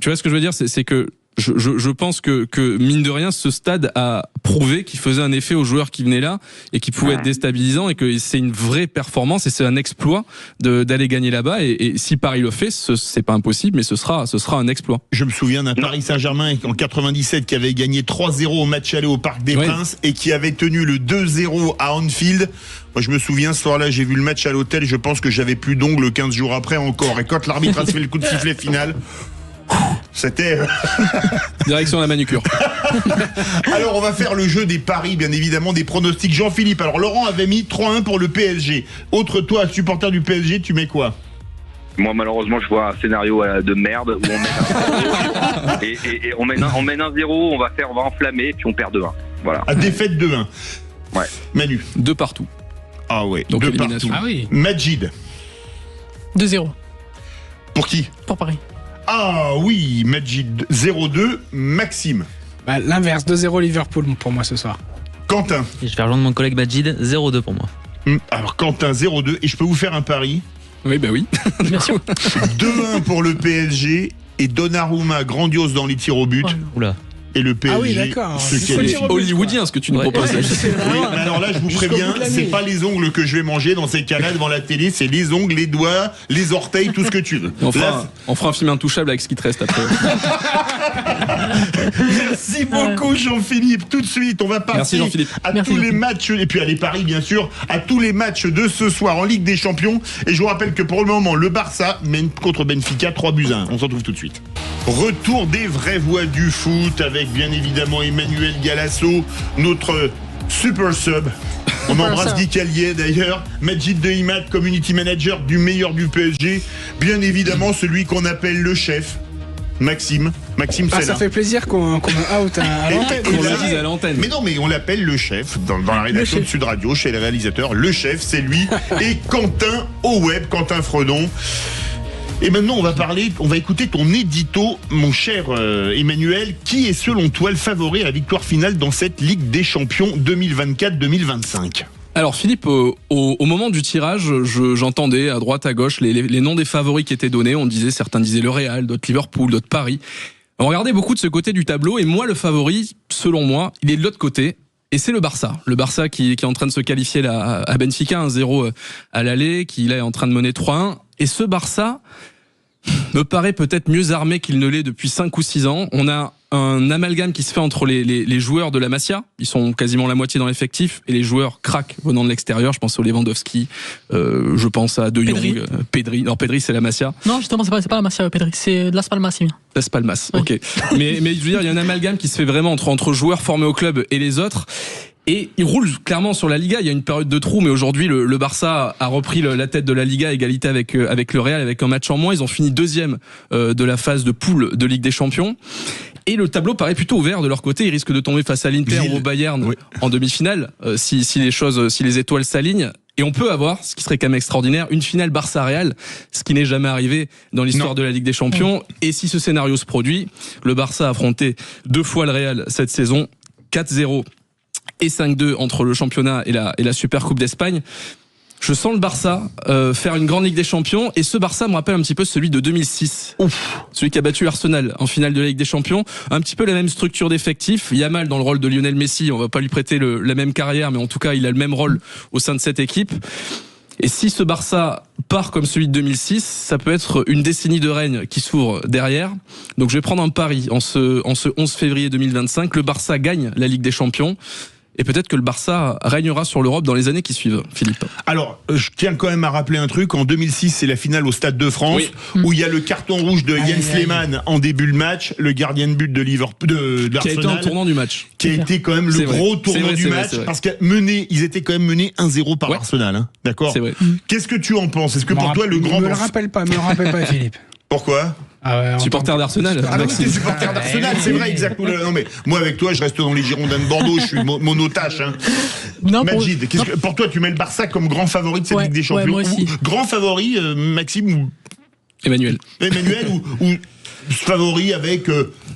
vois ce que je veux dire, c'est que je pense que mine de rien, ce stade a prouvé qu'il faisait un effet aux joueurs qui venaient là et qui pouvait être déstabilisant et que c'est une vraie performance et c'est un exploit d'aller gagner là-bas et si Paris le fait, c'est pas impossible, mais ce sera un exploit. Je me souviens d'un Paris Saint-Germain en 97 qui avait gagné 3-0 au match aller au Parc des Princes et qui avait tenu le 2-0 à Anfield. Moi, je me souviens, ce soir-là, j'ai vu le match à l'hôtel, je pense que j'avais plus d'ongles 15 jours après encore. Et quand l'arbitre a fait le coup de sifflet final, C'était... Direction la manucure. Alors, on va faire le jeu des paris, bien évidemment, des pronostics. Jean-Philippe, alors Laurent avait mis 3-1 pour le PSG. Autre toi, supporter du PSG, tu mets quoi ? Moi, malheureusement, je vois un scénario de merde où on mène 1-0 et on mène 1-0, on va enflammer, puis on perd 2-1. Voilà. À défaite 2-1. Ouais. Manu. 2 partout. Ah ouais, Donc 2 élimination. partout. Ah oui. Majid. 2-0 Pour qui ? pour Paris. Ah oui, Majid 0-2, Maxime. Bah, l'inverse, 2-0 Liverpool pour moi ce soir. Quentin. Et je vais rejoindre mon collègue Majid, 0-2 pour moi. Alors Quentin 0-2, et je peux vous faire un pari. Oui, bah oui. Bien sûr. 2-1 pour le PSG et Donnarumma grandiose dans les tirs au but. Oh, Oula. Et le PSG, Ah oui, d'accord. ce C'est qu'elle est. tir au but, Hollywoodien ce que tu nous Ouais. proposes. Oui, mais alors là, je vous Jusqu'au préviens, bout de la c'est nuit. pas les ongles que je vais manger dans ces cas-là devant la télé, c'est les ongles, les doigts, les orteils, tout ce que tu veux. On Là, fera un film intouchable avec ce qui te reste après. merci beaucoup Jean-Philippe. Tout de suite, on va Merci passer Jean-Philippe. à Merci, tous les Jean-Philippe. matchs, et puis à les paris bien sûr, à tous les matchs de ce soir en Ligue des Champions. Et je vous rappelle que pour le moment, le Barça mène contre Benfica 3-1. On s'en trouve tout de suite. Retour des vraies voix du foot avec bien évidemment Emmanuel Galasso, notre super sub. On embrasse Guy Callier d'ailleurs, Majid Dehimat, community manager du meilleur du PSG, bien évidemment celui qu'on appelle le chef, Maxime Ah, Sella. ça fait plaisir qu'on me out à l'antenne. Et Qu'on là- le dise à l'antenne. Mais non, mais on l'appelle le chef dans la rédaction de Sud Radio, chez les réalisateurs. Le chef, c'est lui. Et Quentin au web, Quentin Fredon. Et maintenant, on va écouter ton édito, mon cher Emmanuel. Qui est selon toi le favori à la victoire finale dans cette Ligue des Champions 2024-2025 ? Alors Philippe, au moment du tirage, j'entendais à droite, à gauche les noms des favoris qui étaient donnés. Certains disaient le Real, d'autres Liverpool, d'autres Paris. On regardait beaucoup de ce côté du tableau et moi, le favori, selon moi, il est de l'autre côté. Et c'est le Barça. Le Barça qui est en train de se qualifier là, à Benfica, 1-0 à l'aller, qui là est en train de mener 3-1. Et ce Barça me paraît peut-être mieux armé qu'il ne l'est depuis 5 ou 6 ans. On a un amalgame qui se fait entre les joueurs de la Masia, ils sont quasiment la moitié dans l'effectif, et les joueurs crack venant de l'extérieur. Je pense au Lewandowski, je pense à De Jong, Pedri. Non, Pedri c'est la Masia. Non, justement, c'est pas la Masia, Pedri, c'est Las Palmas, il vient. Las Palmas, Oui. ok. mais je veux dire, il y a un amalgame qui se fait vraiment entre joueurs formés au club et les autres. Et il roule clairement sur la Liga. Il y a une période de trou, mais aujourd'hui le Barça a repris la tête de la Liga, égalité avec le Real, avec un match en moins. Ils ont fini 2e de la phase de poule de Ligue des Champions. Et le tableau paraît plutôt ouvert de leur côté. Ils risquent de tomber face à l'Inter ou au Bayern en demi-finale si les étoiles s'alignent. Et on peut avoir, ce qui serait quand même extraordinaire, une finale Barça-Real, ce qui n'est jamais arrivé dans l'histoire de la Ligue des Champions. Et si ce scénario se produit, le Barça a affronté 2 fois le Real cette saison, 4-0 et 5-2 entre le championnat et la Super Coupe d'Espagne. Je sens le Barça faire une grande Ligue des Champions, et ce Barça me rappelle un petit peu celui de 2006. Celui qui a battu Arsenal en finale de la Ligue des Champions. Un petit peu la même structure d'effectifs. Yamal dans le rôle de Lionel Messi, on va pas lui prêter la même carrière, mais en tout cas il a le même rôle au sein de cette équipe. Et si ce Barça part comme celui de 2006, ça peut être une décennie de règne qui s'ouvre derrière. Donc je vais prendre un pari en ce 11 février 2025. Le Barça gagne la Ligue des Champions. Et peut-être que le Barça régnera sur l'Europe dans les années qui suivent, Philippe. Alors, je tiens quand même à rappeler un truc. En 2006, c'est la finale au Stade de France, où il y a le carton rouge de Jens Lehmann en début de match, le gardien de but de Liverpool, d'Arsenal, qui a été un tournant du match. Qui a été quand même le gros tournant du match, parce qu'ils étaient quand même menés 1-0 par Arsenal. Hein, d'accord. C'est vrai. Qu'est-ce que tu en penses ? Est-ce que pour toi, le grand... Me le rappelle pas, Philippe. Pourquoi ? Supporter d'Arsenal. Ah non, t'es supporter d'Arsenal, c'est vrai, exactement. Non mais moi avec toi, je reste dans les Girondins de Bordeaux, je suis monotache. Hein. Majid, pour toi, tu mets le Barça comme grand favori de cette Ligue des Champions. Moi aussi. Grand favori, Maxime ou Emmanuel ou favori avec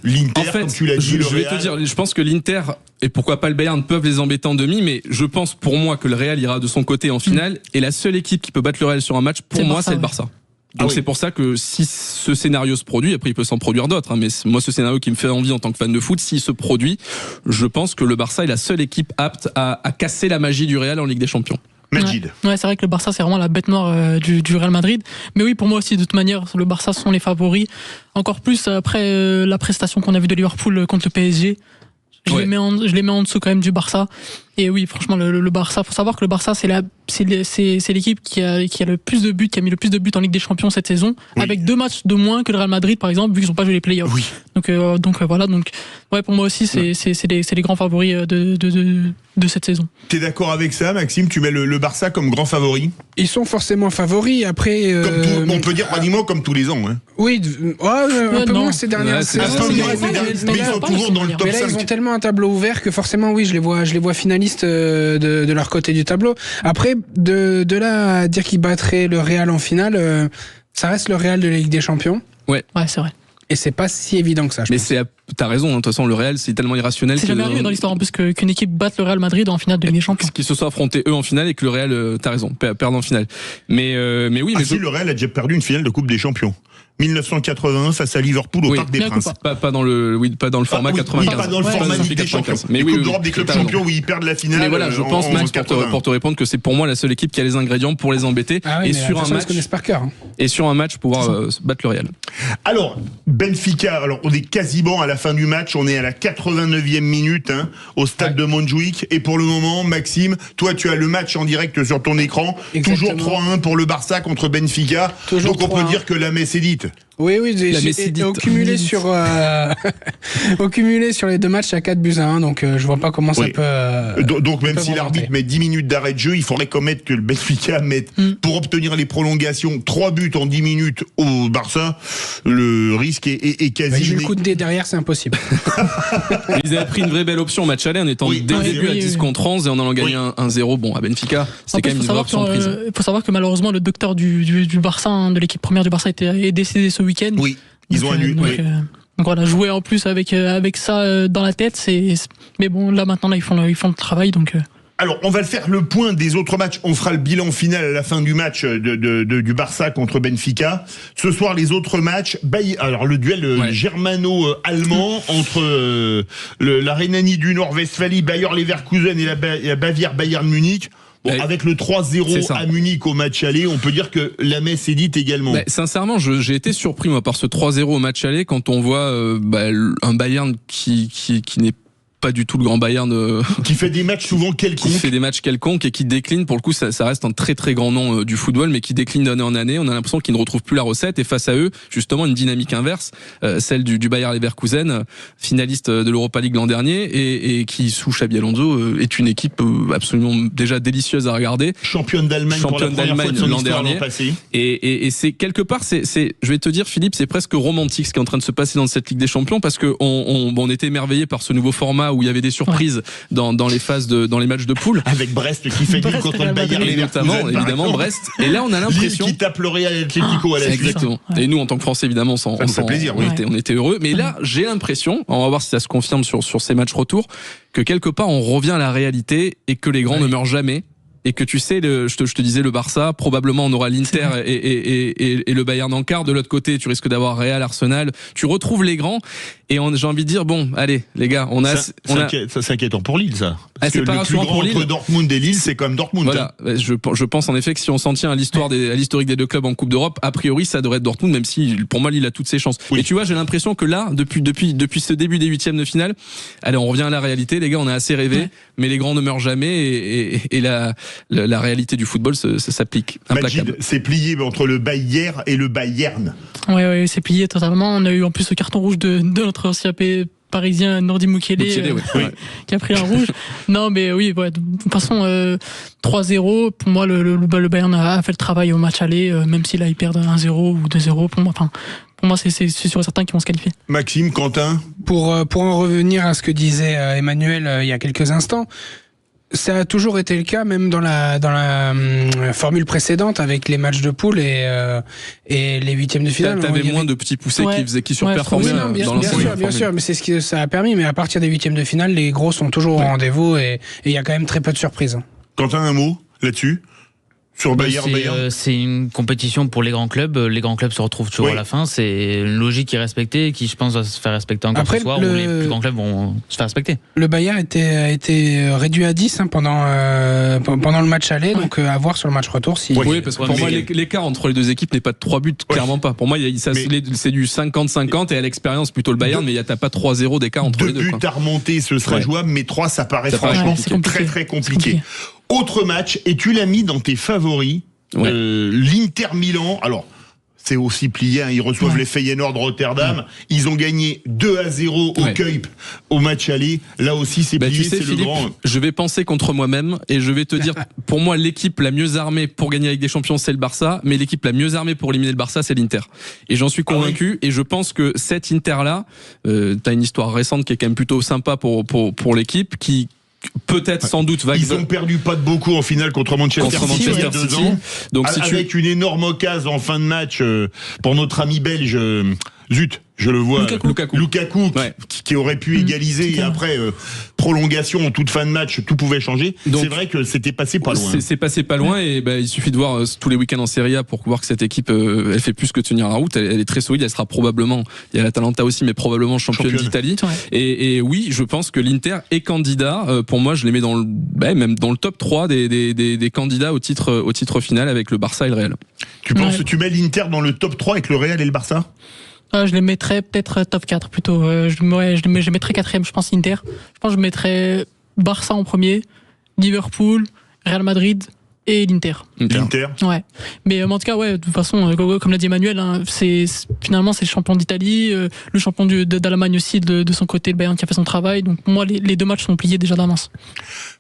l'Inter, en fait, comme tu l'as dit. Je vais te dire, je pense que l'Inter et pourquoi pas le Bayern peuvent les embêter en demi, mais je pense pour moi que le Real ira de son côté en finale, et la seule équipe qui peut battre le Real sur un match, pour moi, c'est le Barça. Donc c'est pour ça que si ce scénario se produit, après il peut s'en produire d'autres, hein, mais moi ce scénario qui me fait envie en tant que fan de foot, s'il se produit, je pense que le Barça est la seule équipe apte à casser la magie du Real en Ligue des Champions. Majid. Ouais, c'est vrai que le Barça c'est vraiment la bête noire du Real Madrid, mais oui, pour moi aussi de toute manière le Barça sont les favoris, encore plus après la prestation qu'on a vue de Liverpool contre le PSG. Je les mets en dessous quand même du Barça. Et oui, franchement, le Barça, faut savoir que le Barça, c'est l'équipe qui a le plus de buts, qui a mis le plus de buts en Ligue des Champions cette saison, avec 2 matchs de moins que le Real Madrid, par exemple, vu qu'ils n'ont pas joué les playoffs. Oui. Donc voilà, ouais, pour moi aussi, c'est les grands favoris de cette saison. T'es d'accord avec ça, Maxime? Tu mets le Barça comme grand favori? Ils sont forcément favoris. Après, on peut dire pratiquement comme tous les ans. Hein. Oui, un peu moins ces dernières saisons. Mais ils sont toujours dans le top 5. Mais là, ils ont tellement un tableau ouvert que forcément, oui, je les vois finalistes de leur côté du tableau. Après, de là à dire qu'ils battraient le Real en finale, ça reste le Real de la Ligue des Champions. Ouais, c'est vrai. Et c'est pas si évident que ça. Mais t'as raison, de toute façon, le Real, c'est tellement irrationnel. C'est jamais arrivé dans l'histoire, en plus, qu'une équipe batte le Real Madrid en finale de Ligue des Champions. Qu'ils se soient affrontés eux en finale et que le Real, t'as raison, perdent en finale. Mais oui, mais le Real a déjà perdu une finale de Coupe des Champions. 1981 face à Liverpool au Parc des Princes. Pas dans le format 95. Pas dans le format Ligue des Champions. Mais Coupe d'Europe des clubs champions où ils perdent la finale. Mais voilà, je pense, Max, pour te répondre, que c'est pour moi la seule équipe qui a les ingrédients pour les embêter. Et sur un match, et sur un match pouvoir battre le Real. Alors Benfica, on est quasiment à la fin du match, on est à la 89e minute au stade de Montjuïc, et pour le moment, Maxime, toi tu as le match en direct sur ton écran. Exactement. Toujours 3-1 pour le Barça contre Benfica. Donc on peut dire que la messe est dite. Oui, au cumulé sur les 2 matchs à 4-1, donc je vois pas comment ça peut. Donc même si l'arbitre met 10 minutes d'arrêt de jeu, il faudrait quand même que le Benfica mette, pour obtenir les prolongations, 3 buts en 10 minutes au Barça. Le risque est quasi. J'ai le coup de dé derrière, c'est impossible. Ils avaient pris une vraie belle option au match aller en étant dès le début à 10 contre 11 et en allant gagner 1-0. Bon, à Benfica, c'est quand même une vraie option de prise. Il faut savoir que malheureusement, le docteur du Barça, de l'équipe première du Barça, est décédé ce week-end. Oui, ils ont annulé. Donc voilà, jouer en plus avec ça dans la tête, mais bon, là maintenant, ils font le travail, donc. Alors, on va faire le point des autres matchs. On fera le bilan final à la fin du match du Barça contre Benfica. Ce soir, les autres matchs. Alors, le duel germano-allemand entre la Rhénanie du Nord-Westphalie, Bayer Leverkusen et la Bavière Bayern Munich. Bon, avec le 3-0 à Munich au match aller, on peut dire que la messe est dite également. Sincèrement, j'ai été surpris moi par ce 3-0 au match aller quand on voit un Bayern qui n'est pas du tout le grand Bayern qui fait des matchs souvent quelconques. Qui fait des matchs quelconques et qui décline. Pour le coup, ça reste un très très grand nom du football, mais qui décline d'année en année. On a l'impression qu'ils ne retrouvent plus la recette. Et face à eux, justement, une dynamique inverse, celle du Bayer Leverkusen, finaliste de l'Europa League l'an dernier, et qui, sous Xabi Alonso, est une équipe absolument déjà délicieuse à regarder. Championne d'Allemagne pour la première fois de son histoire l'an passé. Et c'est quelque part, je vais te dire, Philippe, c'est presque romantique ce qui est en train de se passer dans cette Ligue des Champions, parce que on était émerveillés par ce nouveau format où il y avait des surprises dans les matchs de poule, avec Brest qui fait nul contre le Bayern Leverkusen, notamment évidemment Brest, et là on a l'impression Lille qui tape le Real Atlético à la suite. Exactement. Et nous en tant que Français évidemment ça nous fait plaisir, on était heureux, mais là j'ai l'impression, on va voir si ça se confirme sur ces matchs retour, que quelque part on revient à la réalité et que les grands ne meurent jamais. Et que tu sais, je te disais, le Barça, probablement on aura l'Inter et le Bayern en quart. De l'autre côté, tu risques d'avoir Real, Arsenal. Tu retrouves les grands. Et j'ai envie de dire, bon, allez, les gars, ça c'est inquiétant pour Lille, ça. Parce que c'est pas le plus grand pour Lille. Entre Dortmund et Lille, c'est comme Dortmund. Voilà. Je pense en effet que si on s'en tient à l'historique des 2 clubs en Coupe d'Europe, a priori, ça devrait être Dortmund, même si, pour moi, Lille a toutes ses chances. Et tu vois, j'ai l'impression que là, depuis ce début des 8e de finale, allez, on revient à la réalité. Les gars, on a assez rêvé, mais les grands ne meurent jamais et la réalité du football, ça s'applique. Implacable. C'est plié entre le Bayern et le Bayern. Oui, c'est plié totalement. On a eu en plus le carton rouge de notre ancien parisien Nordi Mukiele qui a pris un rouge. Non, mais oui, de toute façon, 3-0, pour moi, le Bayern a fait le travail au match aller, même si là, ils perdent 1-0 ou 2-0. Pour moi, c'est sûr et certain qu'ils vont se qualifier. Maxime, Quentin ? Pour en revenir à ce que disait Emmanuel il y a quelques instants, ça a toujours été le cas, même dans la formule précédente avec les matchs de poule et les 8e de finale. T'avais moins de petits poussés qui surperformaient dans l'ancienne. Bien sûr, mais c'est ce que ça a permis. Mais à partir des 8e de finale, les gros sont toujours au rendez-vous et il y a quand même très peu de surprises. Quentin, un mot là-dessus ? sur Bayern. C'est une compétition pour les grands clubs. Les grands clubs se retrouvent toujours à la fin. C'est une logique qui est respectée et qui, je pense, va se faire respecter encore ce soir, où les plus grands clubs vont se faire respecter. Le Bayern a été réduit à 10 pendant le match aller, donc à voir sur le match retour. Oui, parce que pour moi, l'écart entre les deux équipes n'est pas de 3 buts, clairement pas. Pour moi, c'est du 50-50 et à l'expérience plutôt le Bayern, mais t'as pas 3-0 d'écart entre les deux. 2 buts à remonter, ce serait jouable, mais 3, ça paraît franchement très très compliqué. Autre match, et tu l'as mis dans tes favoris, l'Inter Milan. Alors, c'est aussi plié, ils reçoivent les Feyenoord de Rotterdam. Ils ont gagné 2-0 au Kuip au match aller. Là aussi, c'est plié, c'est Philippe, le grand. Je vais penser contre moi-même et je vais te dire, pour moi, l'équipe la mieux armée pour gagner avec des champions, c'est le Barça, mais l'équipe la mieux armée pour éliminer le Barça, c'est l'Inter. Et j'en suis convaincu, et je pense que cette Inter-là, t'as une histoire récente qui est quand même plutôt sympa pour l'équipe, qui peut-être sans doute va. Ils ont perdu pas de beaucoup en finale contre Manchester City il y a 2 ans. Donc avec une énorme occasion en fin de match pour notre ami belge. Je le vois, Lukaku qui aurait pu égaliser et après prolongation en toute fin de match, tout pouvait changer. C'est vrai que c'était passé pas loin. C'est passé pas loin et il suffit de voir tous les week-ends en Serie A pour voir que cette équipe elle fait plus que tenir la route. Elle est très solide, elle sera probablement, il y a l'Atalanta aussi, mais probablement championne d'Italie. Et oui, je pense que l'Inter est candidat. Pour moi, je les mets dans même dans le top 3 des candidats au titre final avec le Barça et le Real. Tu penses que tu mets l'Inter dans le top 3 avec le Real et le Barça? Je les mettrais peut-être top 4 plutôt. Je mettrais 4e, je pense, Inter. Je pense que je mettrais Barça en premier, Liverpool, Real Madrid et l'Inter. L'Inter. Ouais. Mais en tout cas, de toute façon, comme l'a dit Emmanuel, finalement c'est le champion d'Italie, le champion d'Allemagne aussi de son côté, le Bayern qui a fait son travail. Donc pour moi, les 2 matchs sont pliés déjà d'avance.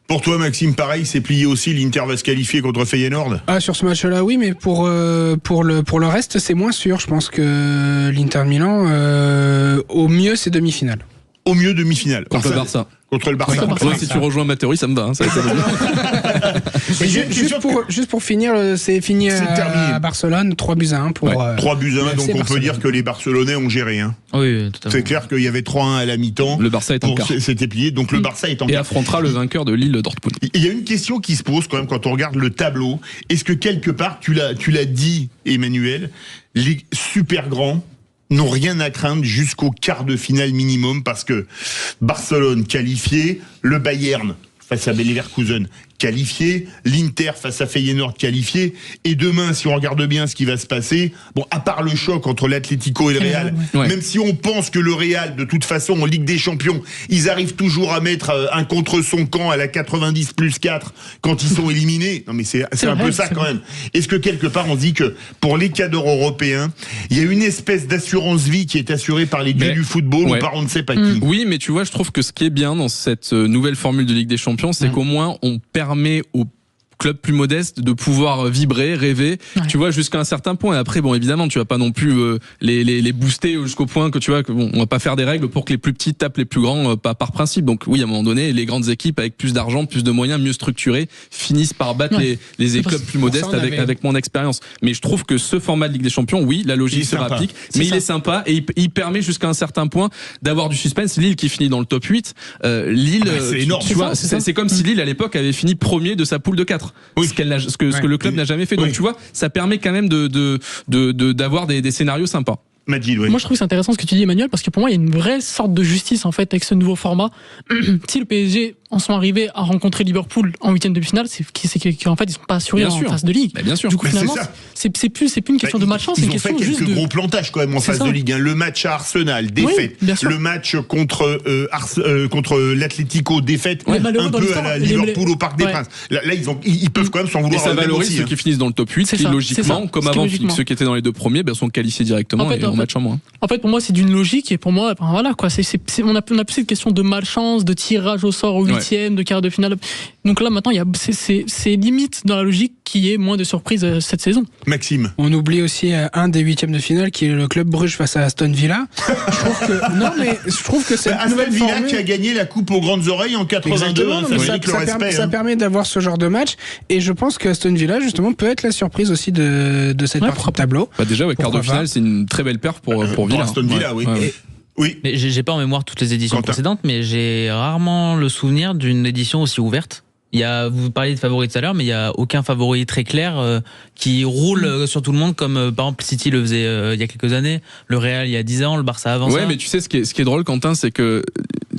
Pour toi, Maxime, pareil, c'est plié aussi. L'Inter va se qualifier contre Feyenoord. Sur ce match-là, oui, mais pour le reste, c'est moins sûr. Je pense que l'Inter Milan, au mieux, c'est demi-finale. Au mieux, demi-finale. Contre le Barça. Contre le Barça. Si tu rejoins ma théorie, ça me va. Juste pour finir, c'est fini à Barcelone, 3-1 pour. 3-1, donc on peut dire que les Barcelonais ont géré. Oui, tout à fait. C'est clair qu'il y avait 3-1 à la mi-temps. Le Barça est en quart. C'était plié, donc le Barça est en quart. Et affrontera le vainqueur de Lille Dortmund. Il y a une question qui se pose quand même quand on regarde le tableau. Est-ce que quelque part, tu l'as dit, Emmanuel, les super grands n'ont rien à craindre jusqu'au quart de finale minimum parce que Barcelone qualifié, le Bayern face à Bayer Leverkusen qualifié, l'Inter face à Feyenoord qualifié, et demain, si on regarde bien ce qui va se passer, bon, à part le choc entre l'Atlético et le Real, même si on pense que le Real, de toute façon, en Ligue des Champions, ils arrivent toujours à mettre un contre son camp à la 90+4 quand ils sont éliminés. Non mais c'est un peu ça quand même. Est-ce que quelque part on dit que pour les cadres européens, il y a une espèce d'assurance vie qui est assurée par les dieux du football ou par on ne sait pas qui? Oui, mais tu vois, je trouve que ce qui est bien dans cette nouvelle formule de Ligue des Champions, c'est qu'au moins on permet aux clubs plus modestes de pouvoir vibrer, rêver, tu vois, jusqu'à un certain point. Et après, bon, évidemment, tu vas pas non plus les booster jusqu'au point que tu vois, on va pas faire des règles pour que les plus petits tapent les plus grands, pas par principe. Donc oui, à un moment donné, les grandes équipes avec plus d'argent, plus de moyens, mieux structurées, finissent par battre les clubs plus modestes avec mon expérience. Mais je trouve que ce format de Ligue des Champions, oui, la logique se applique, mais il est sympa et il permet jusqu'à un certain point d'avoir du suspense. Lille qui finit dans le top 8, Lille, c'est énorme. Tu vois, c'est comme si Lille à l'époque avait fini premier de sa poule de 4. Ce que le club n'a jamais fait. Donc tu vois, ça permet quand même d'avoir des scénarios sympas. Moi je trouve que c'est intéressant ce que tu dis, Emmanuel, parce que pour moi il y a une vraie sorte de justice en fait avec ce nouveau format. Si le PSG en sont arrivés à rencontrer Liverpool en 8e de finale, c'est qu'en fait ils sont pas assurés en phase de Ligue. Bien sûr. Du coup finalement c'est plus une question de malchance, c'est une question juste de... Ils ont fait quelques gros plantages quand même en phase de Ligue. Le match à Arsenal, défaite. Le match contre l'Atlético, défaite. Un peu à la Liverpool au Parc des Princes. Là ils peuvent quand même s'en vouloir. Et ça valorise ceux qui finissent dans le top 8, qui logiquement, comme avant, ceux qui étaient dans les 2 premiers, sont qualifiés directement et en match en moins. En fait, pour moi, c'est d'une logique et pour moi, voilà quoi. On a plus cette question de malchance, de tirage au sort au 8e, de quart de finale. Donc là, maintenant, c'est limite dans la logique qui est moins de surprises cette saison. Maxime. On oublie aussi un des 8e de finale qui est le club Bruges face à Aston Villa. Je trouve que c'est Aston Villa qui a gagné la coupe aux grandes oreilles en 82. Ça permet d'avoir ce genre de match et je pense que Aston Villa justement peut être la surprise aussi de cette partie de tableau. Déjà, quart de finale, c'est une très belle perf pour Villa. Aston Villa, oui. Oui. Mais j'ai pas en mémoire toutes les éditions précédentes, mais j'ai rarement le souvenir d'une édition aussi ouverte. Vous parliez de favoris tout à l'heure, mais il y a aucun favori très clair qui roule sur tout le monde, comme par exemple City le faisait il y a quelques années, le Real il y a 10 ans, le Barça avant ça. Ouais, mais tu sais ce qui est drôle, Quentin, c'est que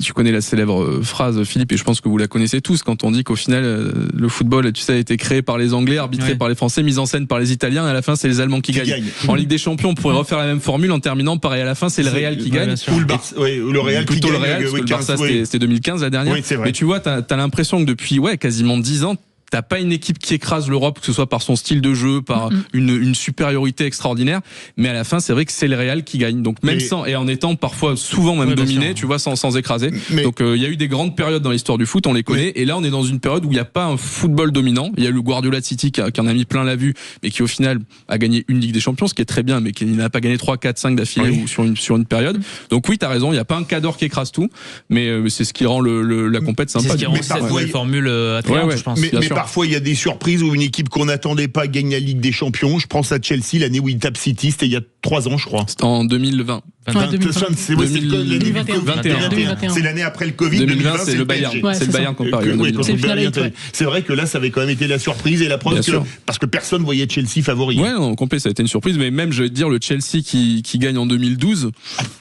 tu connais la célèbre phrase, Philippe, et je pense que vous la connaissez tous, quand on dit qu'au final le football, tu sais, a été créé par les Anglais, arbitré par les Français, mis en scène par les Italiens, et à la fin c'est les Allemands qui gagnent. En Ligue des Champions, on pourrait refaire la même formule en terminant par, et à la fin c'est le Real qui gagne. Ou le Real qui gagne. Le Real, parce que le Barça c'était 2015 la dernière. Oui, c'est vrai. Mais tu vois, t'as l'impression que depuis quasiment 10 ans, t'as pas une équipe qui écrase l'Europe, que ce soit par son style de jeu, par une supériorité extraordinaire, mais à la fin c'est vrai que c'est le Real qui gagne. Donc même sans, et en étant parfois souvent même dominé, tu vois, sans écraser. Donc il y a eu des grandes périodes dans l'histoire du foot, on les connaît, et là on est dans une période où il n'y a pas un football dominant. Il y a le Guardiola City qui en a mis plein la vue, mais qui au final a gagné une Ligue des Champions, ce qui est très bien, mais qui n'a pas gagné 3, 4, 5 d'affilée ou sur une période. Donc oui, t'as raison, il n'y a pas un cadre qui écrase tout, mais c'est ce qui rend la compète sympa. C'est ce qui rend cette nouvelle formule attrayante, je pense. Mais parfois il y a des surprises où une équipe qu'on n'attendait pas gagne la Ligue des Champions. Je pense à Chelsea, l'année où il tape City, c'était il y a 3 ans, je crois. C'était en 2020. C'est l'année après le Covid. 2020, c'est le Bayern. C'est le Bayern contre Paris. C'est vrai que là, ça avait quand même été la surprise et la preuve parce que personne voyait Chelsea favori. Ouais, non, complet, ça a été une surprise. Mais même, je vais te dire, le Chelsea qui gagne en 2012,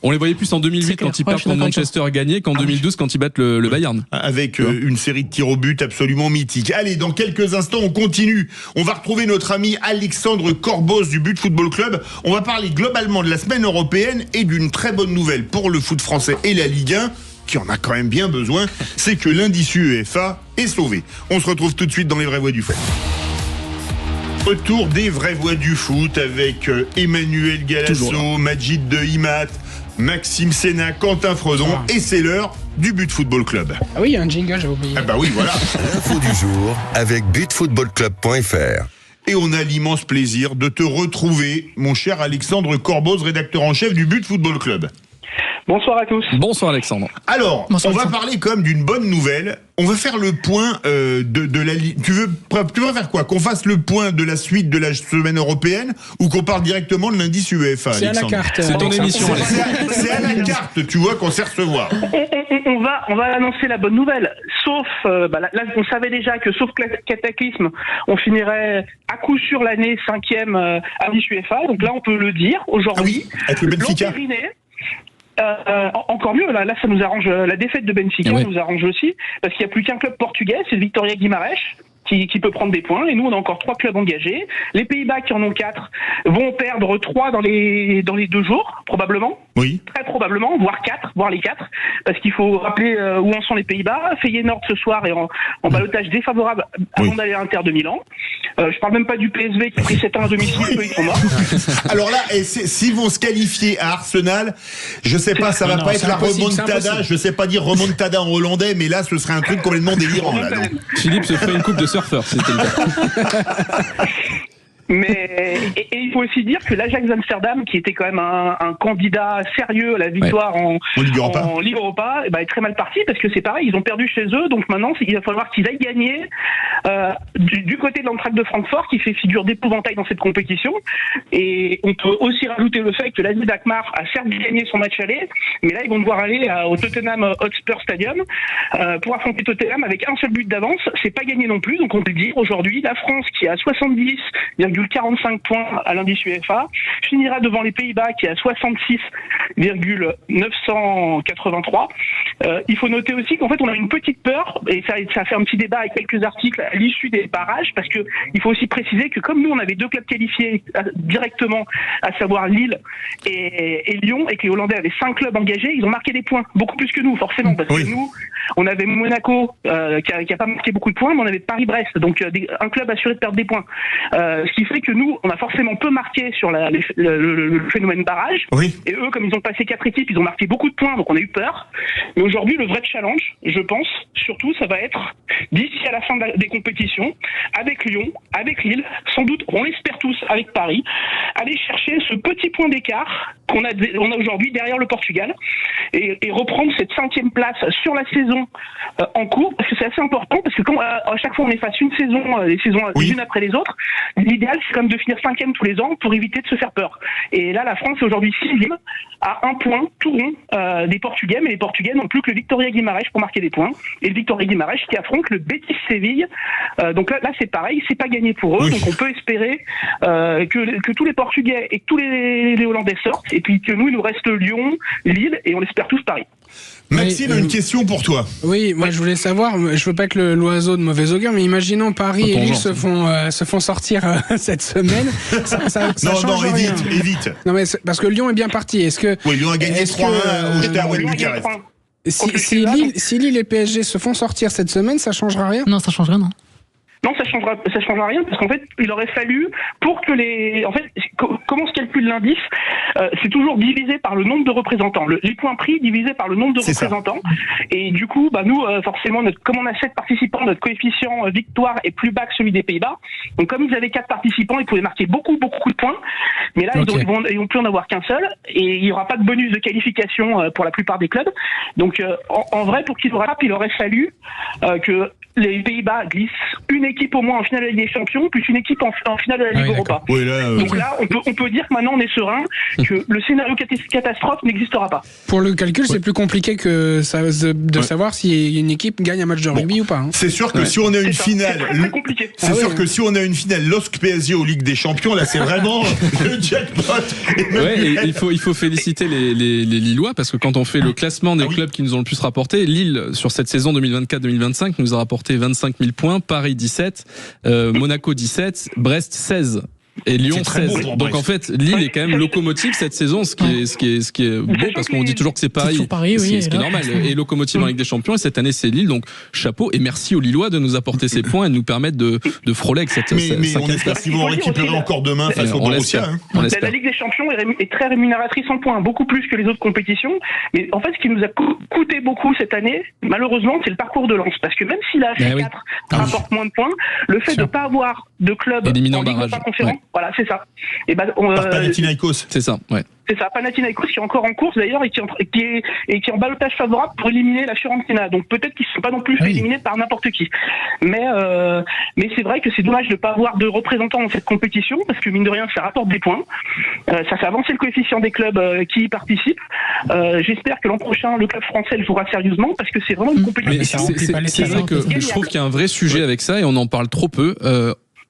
on les voyait plus en 2008 quand ils perdent contre Manchester gagné qu'en 2012 quand ils battent le Bayern. Avec une série de tirs au but absolument mythique. Allez, dans quelques instants, on continue. On va retrouver notre ami Alexandre Corboz du But Football Club. On va parler globalement de la semaine européenne et d'une très bonne nouvelle pour le foot français et la Ligue 1, qui en a quand même bien besoin, c'est que l'indice UEFA est sauvé. On se retrouve tout de suite dans les vraies voix du foot. Retour des vraies voix du foot avec Emmanuel Galasso, Majid de Imat, Maxime Sénat, Quentin Fredon, et c'est l'heure du But Football Club. Ah oui, il y a un jingle, j'ai oublié. Ah bah oui, voilà. L'info du jour avec butfootballclub.fr. Et on a l'immense plaisir de te retrouver, mon cher Alexandre Corboz, rédacteur en chef du But Football Club. Bonsoir à tous. Bonsoir Alexandre. Alors, on va parler quand même d'une bonne nouvelle. On va faire le point de la Ligue. Tu veux faire quoi? Qu'on fasse le point de la suite de la semaine européenne ou qu'on parle directement de l'indice UEFA, C'est Alexandre? à la carte. C'est ton émission. C'est à la carte, tu vois, qu'on sait recevoir. On va annoncer la bonne nouvelle. Sauf, là, on savait déjà que sauf cataclysme, on finirait à coup sûr l'année 5e indice UEFA. Donc là, on peut le dire aujourd'hui. Ah oui, avec le Benfica. Encore mieux, là ça nous arrange, la défaite de Benfica nous arrange aussi, parce qu'il n'y a plus qu'un club portugais, c'est le Vitória Guimarães, qui peut prendre des points, et nous on a encore 3 clubs engagés. Les Pays-Bas qui en ont 4 vont perdre 3 dans les 2 jours, probablement. Oui. Très probablement, voire 4, voire les 4, parce qu'il faut rappeler où en sont les Pays-Bas. Feyenoord ce soir est en ballottage défavorable avant d'aller à l'Inter de Milan. Je parle même pas du PSV qui a pris 7-1 à domicile, eux ils sont morts. Alors là, s'ils vont se qualifier à Arsenal, je sais pas, ça va pas être la remontada, je sais pas dire remontada en hollandais, mais là ce serait un truc complètement délirant là. Donc. Philippe se fait une coupe de surfeur, c'était le cas. Mais et il faut aussi dire que l'Ajax Amsterdam, qui était quand même un candidat sérieux à la victoire en Ligue Europa, est très mal parti parce que c'est pareil, ils ont perdu chez eux, donc maintenant il va falloir qu'ils aillent gagner du côté de l'Eintracht de Francfort, qui fait figure d'épouvantail dans cette compétition. Et on peut aussi rajouter le fait que l'AZ Alkmaar a certes gagné son match aller, mais là ils vont devoir aller au Tottenham Hotspur Stadium pour affronter Tottenham avec un seul but d'avance. C'est pas gagné non plus, donc on peut dire aujourd'hui la France, qui a 70,45 points à l'indice UEFA, finira devant les Pays-Bas qui a 66,983. Il faut noter aussi qu'en fait on a une petite peur, et ça a fait un petit débat avec quelques articles à l'issue des barrages, parce que il faut aussi préciser que comme nous on avait 2 clubs qualifiés directement, à savoir Lille et Lyon, et que les Hollandais avaient 5 clubs engagés, ils ont marqué des points, beaucoup plus que nous forcément, parce que nous on avait Monaco qui a pas marqué beaucoup de points, mais on avait Paris-Brest, donc un club assuré de perdre des points. Ce qui fait que nous, on a forcément peu marqué sur le phénomène barrage. Oui. Et eux, comme ils ont passé 4 équipes, ils ont marqué beaucoup de points, donc on a eu peur. Mais aujourd'hui, le vrai challenge, je pense, surtout, ça va être d'ici à la fin des compétitions, avec Lyon, avec Lille, sans doute, on l'espère tous, avec Paris, aller chercher ce petit point d'écart qu'on a aujourd'hui derrière le Portugal et reprendre cette 5e place sur la saison en cours, parce que c'est assez important, parce que quand à chaque fois on efface une saison, les saisons les unes après les autres, l'idéal c'est quand même de finir 5e tous les ans pour éviter de se faire peur. Et là la France est aujourd'hui 6e à 1 point tout rond des Portugais, mais les Portugais n'ont plus que le Vitória Guimarães pour marquer des points, et le Vitória Guimarães qui affronte le Betis Séville. Donc là c'est pareil, c'est pas gagné pour eux. Oui. Donc on peut espérer que tous les Portugais et que tous les Hollandais sortent, et puis que nous il nous reste Lyon, Lille, et on espère tous Paris. Maxime, une question pour toi. Oui, moi je voulais savoir, je veux pas être l'oiseau de mauvais augure, mais imaginons Paris et Lille se font sortir cette semaine. Ça change rien. évite. Non mais parce que Lyon est bien parti. Est-ce que Lyon a gagné 3-1 au Steaua de Bucarest. si Lille et PSG se font sortir cette semaine, ça changera rien? Non, ça change rien, non. Non, ça changera rien, parce qu'en fait, il aurait fallu pour que comment se calcule l'indice? C'est toujours divisé par le nombre de représentants. Les points pris divisé par le nombre de représentants. Et du coup, nous, forcément, comme on a 7 participants, notre coefficient victoire est plus bas que celui des Pays-Bas. Donc, comme ils avaient 4 participants, ils pouvaient marquer beaucoup de points. Mais là, ils vont plus en avoir qu'un seul. Et il n'y aura pas de bonus de qualification pour la plupart des clubs. Donc, en vrai, pour qu'ils nous rattrapent, il aurait fallu que les Pays-Bas glissent une équipe au moins en finale de la Ligue des Champions, plus une équipe en finale de la Ligue Europa. Oui, là, donc là, on peut dire que maintenant on est serein, que le scénario catastrophe n'existera pas. Pour le calcul, c'est plus compliqué que ça de savoir si une équipe gagne un match de rugby ou pas. Hein. C'est sûr que si on a une finale, c'est très compliqué. C'est sûr que si on a une finale LOSC PSG aux Ligue des Champions, là c'est vraiment le jackpot. Et il faut féliciter les Lillois, parce que quand on fait le classement des clubs qui nous ont le plus rapporté, Lille sur cette saison 2024-2025 nous a rapporté 25 000 points, Paris 17, Monaco 17, Brest 16. Et Lyon 16. Donc en fait, Lille est quand même locomotive cette saison, ce qui est beau, parce qu'on dit toujours que c'est Paris, ce qui est normal, et locomotive en Ligue des Champions, et cette année c'est Lille, donc chapeau, et merci aux Lillois de nous apporter ces points et de nous permettre de frôler avec cette mais on espère qu'ils vont récupérer encore demain face au Borussia. La Ligue des Champions est très rémunératrice en points, beaucoup plus que les autres compétitions, mais en fait ce qui nous a coûté beaucoup cette année, malheureusement, c'est le parcours de Lens, parce que même s'il a fait 4 rapporte moins de points, le fait de ne pas avoir de club en Ligue Europa Conférence, voilà, c'est ça. Et par Panathinaikos. C'est ça, ouais. C'est ça, Panathinaikos qui est encore en course d'ailleurs et qui est en ballottage favorable pour éliminer la Fiorentina. Donc peut-être qu'ils ne sont pas non plus éliminés par n'importe qui. Mais c'est vrai que c'est dommage de ne pas avoir de représentants dans cette compétition, parce que mine de rien ça rapporte des points. Ça fait avancer le coefficient des clubs qui y participent. J'espère que l'an prochain le club français le jouera sérieusement, parce que c'est vraiment une compétition. C'est vrai que je trouve qu'il y a un vrai sujet avec ça et on en parle trop peu.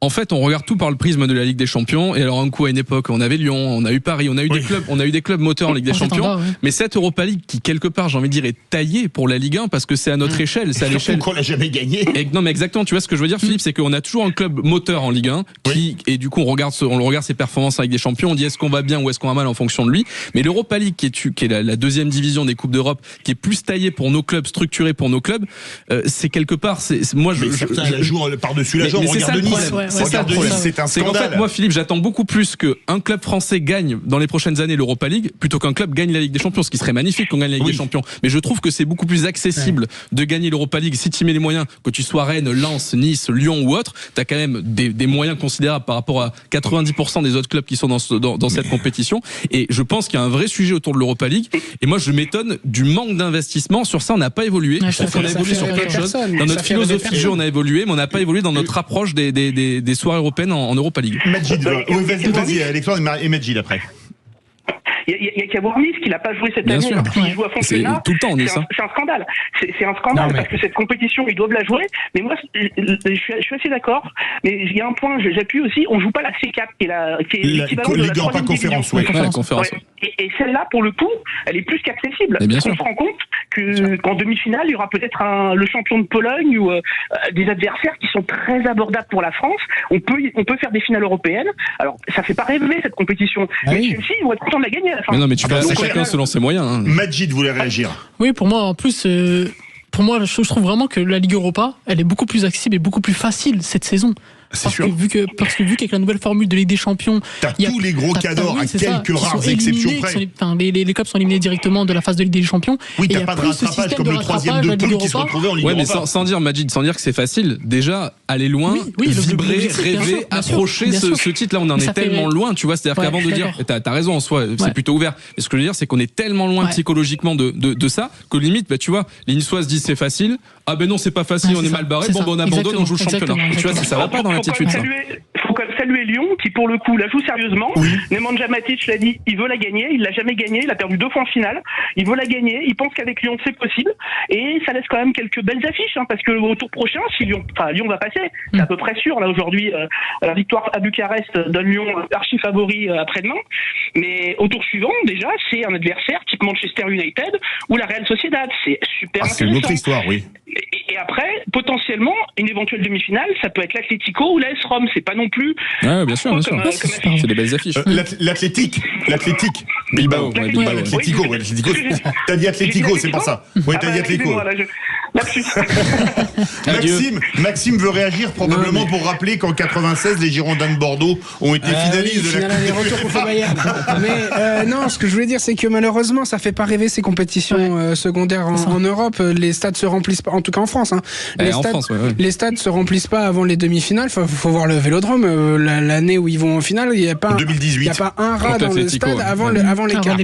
En fait, on regarde tout par le prisme de la Ligue des Champions. Et alors, un coup, à une époque, on avait Lyon, on a eu Paris, on a eu des clubs moteurs en Ligue des Champions. Mais cette Europa League, qui quelque part, j'ai envie de dire, est taillée pour la Ligue 1, parce que c'est à notre échelle, c'est à l'échelle. Qu'on l'a jamais gagné. Non, mais exactement. Tu vois ce que je veux dire, Philippe, c'est qu'on a toujours un club moteur en Ligue 1 et du coup, on regarde ses performances en Ligue des Champions. On dit est-ce qu'on va bien ou est-ce qu'on va mal en fonction de lui. Mais l'Europa League, qui est la deuxième division des coupes d'Europe, qui est plus taillée pour nos clubs, structurée pour nos clubs, c'est quelque part, moi, certains la jouent par-dessus la jambe. Regarde Nice. C'est ça le problème. C'est qu'en fait, moi, Philippe, j'attends beaucoup plus qu'un club français gagne dans les prochaines années l'Europa League plutôt qu'un club gagne la Ligue des Champions, ce qui serait magnifique qu'on gagne la Ligue des Champions. Mais je trouve que c'est beaucoup plus accessible de gagner l'Europa League si tu mets les moyens, que tu sois Rennes, Lens, Nice, Lyon ou autre. T'as quand même des moyens considérables par rapport à 90% des autres clubs qui sont dans cette compétition. Et je pense qu'il y a un vrai sujet autour de l'Europa League. Et moi, je m'étonne du manque d'investissement. Sur ça, on n'a pas évolué. Je trouve qu'on a évolué sur plein de choses. Dans notre philosophie de jeu, on a évolué, mais on n'a pas évolué dans notre approche des soirées européennes en Europa League. Majid, vas-y, Alexandre et Majid après. Il y a qu'à voir Nice qui n'a pas joué cette année, alors qu'il joue à fond. C'est tout le temps, Nice. C'est un scandale. C'est un scandale, parce que cette compétition, ils doivent la jouer. Mais moi, je suis assez d'accord. Mais il y a un point, j'appuie aussi, on joue pas la C4, qui est l'équivalent de la troisième conférence. Et celle-là, pour le coup, elle est plus qu'accessible. On se rend compte qu'en demi-finale, il y aura peut-être le champion de Pologne ou des adversaires qui sont très abordables pour la France. On peut faire des finales européennes. Alors, ça fait pas rêver cette compétition. Mais celle-ci, ils vont être contents de la gagner à la fin. Mais non, mais tu passes chacun selon ses moyens. Hein. Majid voulait réagir. Oui, pour moi, en plus, je trouve vraiment que la Ligue Europa, elle est beaucoup plus accessible et beaucoup plus facile cette saison. Parce que vu qu'avec la nouvelle formule de Ligue des Champions, t'as tous les gros cadors à quelques rares exceptions près. Les clubs sont éliminés directement de la phase de Ligue des Champions. Oui, t'as pas de rattrapage comme le troisième de poule qui se retrouvait en Ligue Europa. Ouais, mais sans dire, Majid, sans dire que c'est facile, déjà, aller loin, vibrer, rêver, approcher ce titre-là, on en est tellement loin, tu vois. C'est-à-dire qu'avant de dire, t'as raison en soi, c'est plutôt ouvert. Mais ce que je veux dire, c'est qu'on est tellement loin psychologiquement de ça, que limite, tu vois, les Niçois se disent c'est facile. Ah ben non, c'est pas facile, on est mal barré. Bon, on abandonne, on joue le championnat. Tu vois, ça va pas dans l'attitude, ça. faut quand même saluer Lyon, qui pour le coup la joue sérieusement. Oui. Nemanja Matic l'a dit, il veut la gagner, il l'a jamais gagnée, il a perdu 2 fois en finale, il veut la gagner, il pense qu'avec Lyon c'est possible, et ça laisse quand même quelques belles affiches, parce que au tour prochain, si Lyon va passer, c'est à peu près sûr, là aujourd'hui, la victoire à Bucarest donne Lyon archi favori après-demain, mais au tour suivant, déjà, c'est un adversaire type Manchester United ou la Real Sociedad, c'est super C'est intéressant. une autre histoire, oui. Et après, potentiellement, une éventuelle demi-finale, ça peut être l'Atlético ou l'AS Rome. C'est pas non plus. Ouais, bien sûr, bien sûr. Comme affiche. C'est des belles affiches. L'Atlétique Bilbao. Ouais, Oui, Bilbao, ouais. Atlético, ouais, Atlético. T'as dit Atlético, c'est pour ça. Oui, t'as dit Atlético. Maxime veut réagir probablement pour rappeler qu'en 96, les Girondins de Bordeaux ont été finalistes de la finale aller-retour contre Bayern. Mais non, ce que je voulais dire, c'est que malheureusement, ça fait pas rêver ces compétitions secondaires en Europe. Les stades se remplissent pas, en tout cas en France. Les stades se remplissent pas avant les demi-finales. Faut voir le Vélodrome. L'année où ils vont en finale, il y a pas 2018. Il y a pas un rat dans le stade avant les quarts.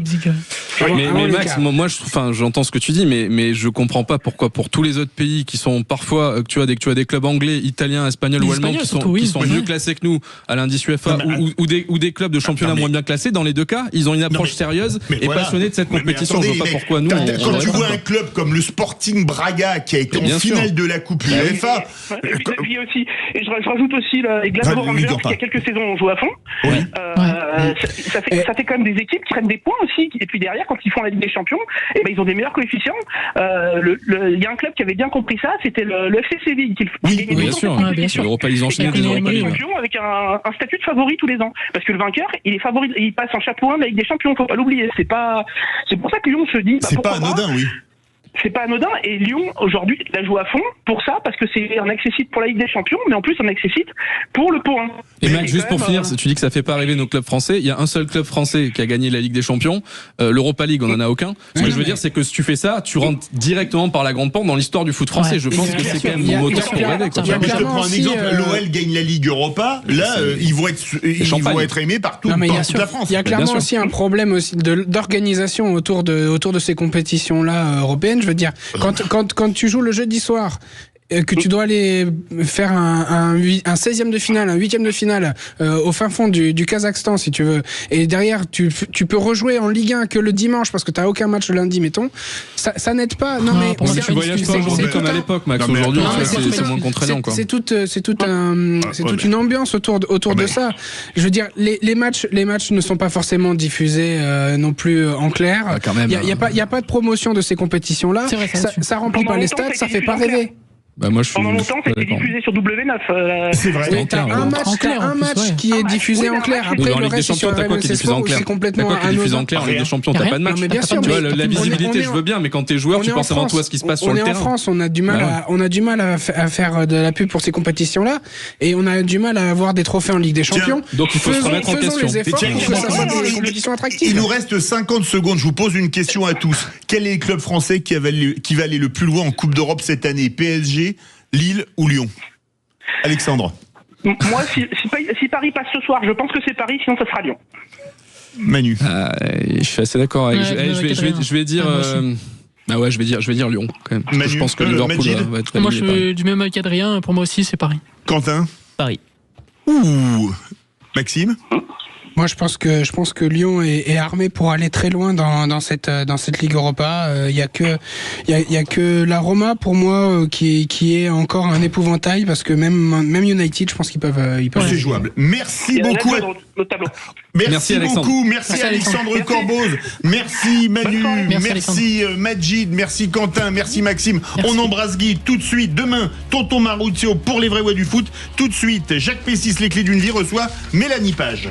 Mais Max, moi, j'entends ce que tu dis, mais je comprends pas pourquoi pour tous les autres pays qui sont parfois, dès que tu as des clubs anglais, italiens, espagnols ou allemands qui sont mieux classés que nous à l'indice UEFA ou des clubs de championnat moins bien classés, dans les deux cas, ils ont une approche sérieuse et passionnée de cette compétition. Je vois pas pourquoi nous. Quand tu vois un club comme le Sporting Braga qui a été en finale de la Coupe UEFA, aussi. Et je rajoute aussi les Glasgow Rangers qui il y a quelques saisons ont joué à fond. Ça fait quand même des équipes qui prennent des points aussi. Et puis derrière, quand ils font la Ligue des Champions, ils ont des meilleurs coefficients. Il y a un club qui avait bien compris ça, c'était le FC Séville. Oui, bien sûr. L'Europa, ils enchaînent des Europa League. Avec un statut de favori tous les ans. Parce que le vainqueur, il est favori, il passe en chapeau 1 avec des champions, faut pas l'oublier. C'est pour ça que Lyon se dit. C'est pas anodin, oui. C'est pas anodin, et Lyon aujourd'hui la joue à fond pour ça, parce que c'est un accessible pour la Ligue des Champions, mais en plus un accessible pour le pot 1. Et Max, juste pour finir, tu dis que ça fait pas rêver nos clubs français. Il y a un seul club français qui a gagné la Ligue des Champions, l'Europa League, on en a aucun. Ce que je veux dire, c'est que si tu fais ça, tu rentres directement par la grande porte dans l'histoire du foot français. Je pense que c'est quand même moteur pour rêver. Je te prends un exemple, l'OL gagne la Ligue Europa, là ils vont être aimés par toute la France. Il y a clairement aussi un problème aussi d'organisation autour de ces compétitions-là européennes. Je veux dire, quand tu joues le jeudi soir, que tu dois aller faire un 16e de finale, un 8e de finale au fin fond du Kazakhstan, si tu veux, et derrière tu peux rejouer en Ligue 1 que le dimanche parce que t'as aucun match le lundi, mettons, ça n'aide pas. Non, mais tu voyages pas aujourd'hui comme à l'époque, Max. Aujourd'hui, c'est moins contraignant, quoi. C'est toute une ambiance autour de ça. Je veux dire, les matchs ne sont pas forcément diffusés non plus en clair. Il y a pas de promotion de ces compétitions-là. Ça remplit pas les stades, ça fait pas rêver. Pendant longtemps, c'était diffusé sur W9. C'est vrai. Mais t'as un match qui est diffusé en clair. Après, le reste sur RMC Sport, c'est complètement anodin. Diffusé en clair en Ligue des Champions, t'as pas de match. Tu vois, la visibilité, je veux bien, mais quand t'es joueur, tu penses avant tout à ce qui se passe sur le terrain. On est en France, on a du mal à faire de la pub pour ces compétitions-là, et on a du mal à avoir des trophées en Ligue des Champions. Donc il faut se remettre en question. Faisons les efforts pour que ça soit des compétitions attractives. Il nous reste 50 secondes. Je vous pose une question à tous. Quel est le club français qui va aller le plus loin en Coupe d'Europe cette année? PSG, Lille ou Lyon? Alexandre. Moi, si Paris passe ce soir, je pense que c'est Paris, sinon ça sera Lyon. Manu. Je suis assez d'accord. Je vais dire. Je vais dire Lyon quand même. Manu, je pense que Liverpool va être. Moi, je suis du même avec Adrien. Pour moi aussi, c'est Paris. Quentin. Paris. Ouh. Maxime. Moi, je pense que Lyon est armé pour aller très loin dans cette Ligue Europa. Il y a que la Roma pour moi qui est encore un épouvantail, parce que même United, je pense qu'ils peuvent. C'est jouable. Merci beaucoup. Merci beaucoup. Merci Alexandre Corboz. Merci Manu. Merci Majid. Merci Quentin. Merci Maxime. On embrasse Guy tout de suite. Demain, Tonton Maruzio pour les vrais voix du foot. Tout de suite, Jacques Pessis, les clés d'une vie reçoit Mélanie Page.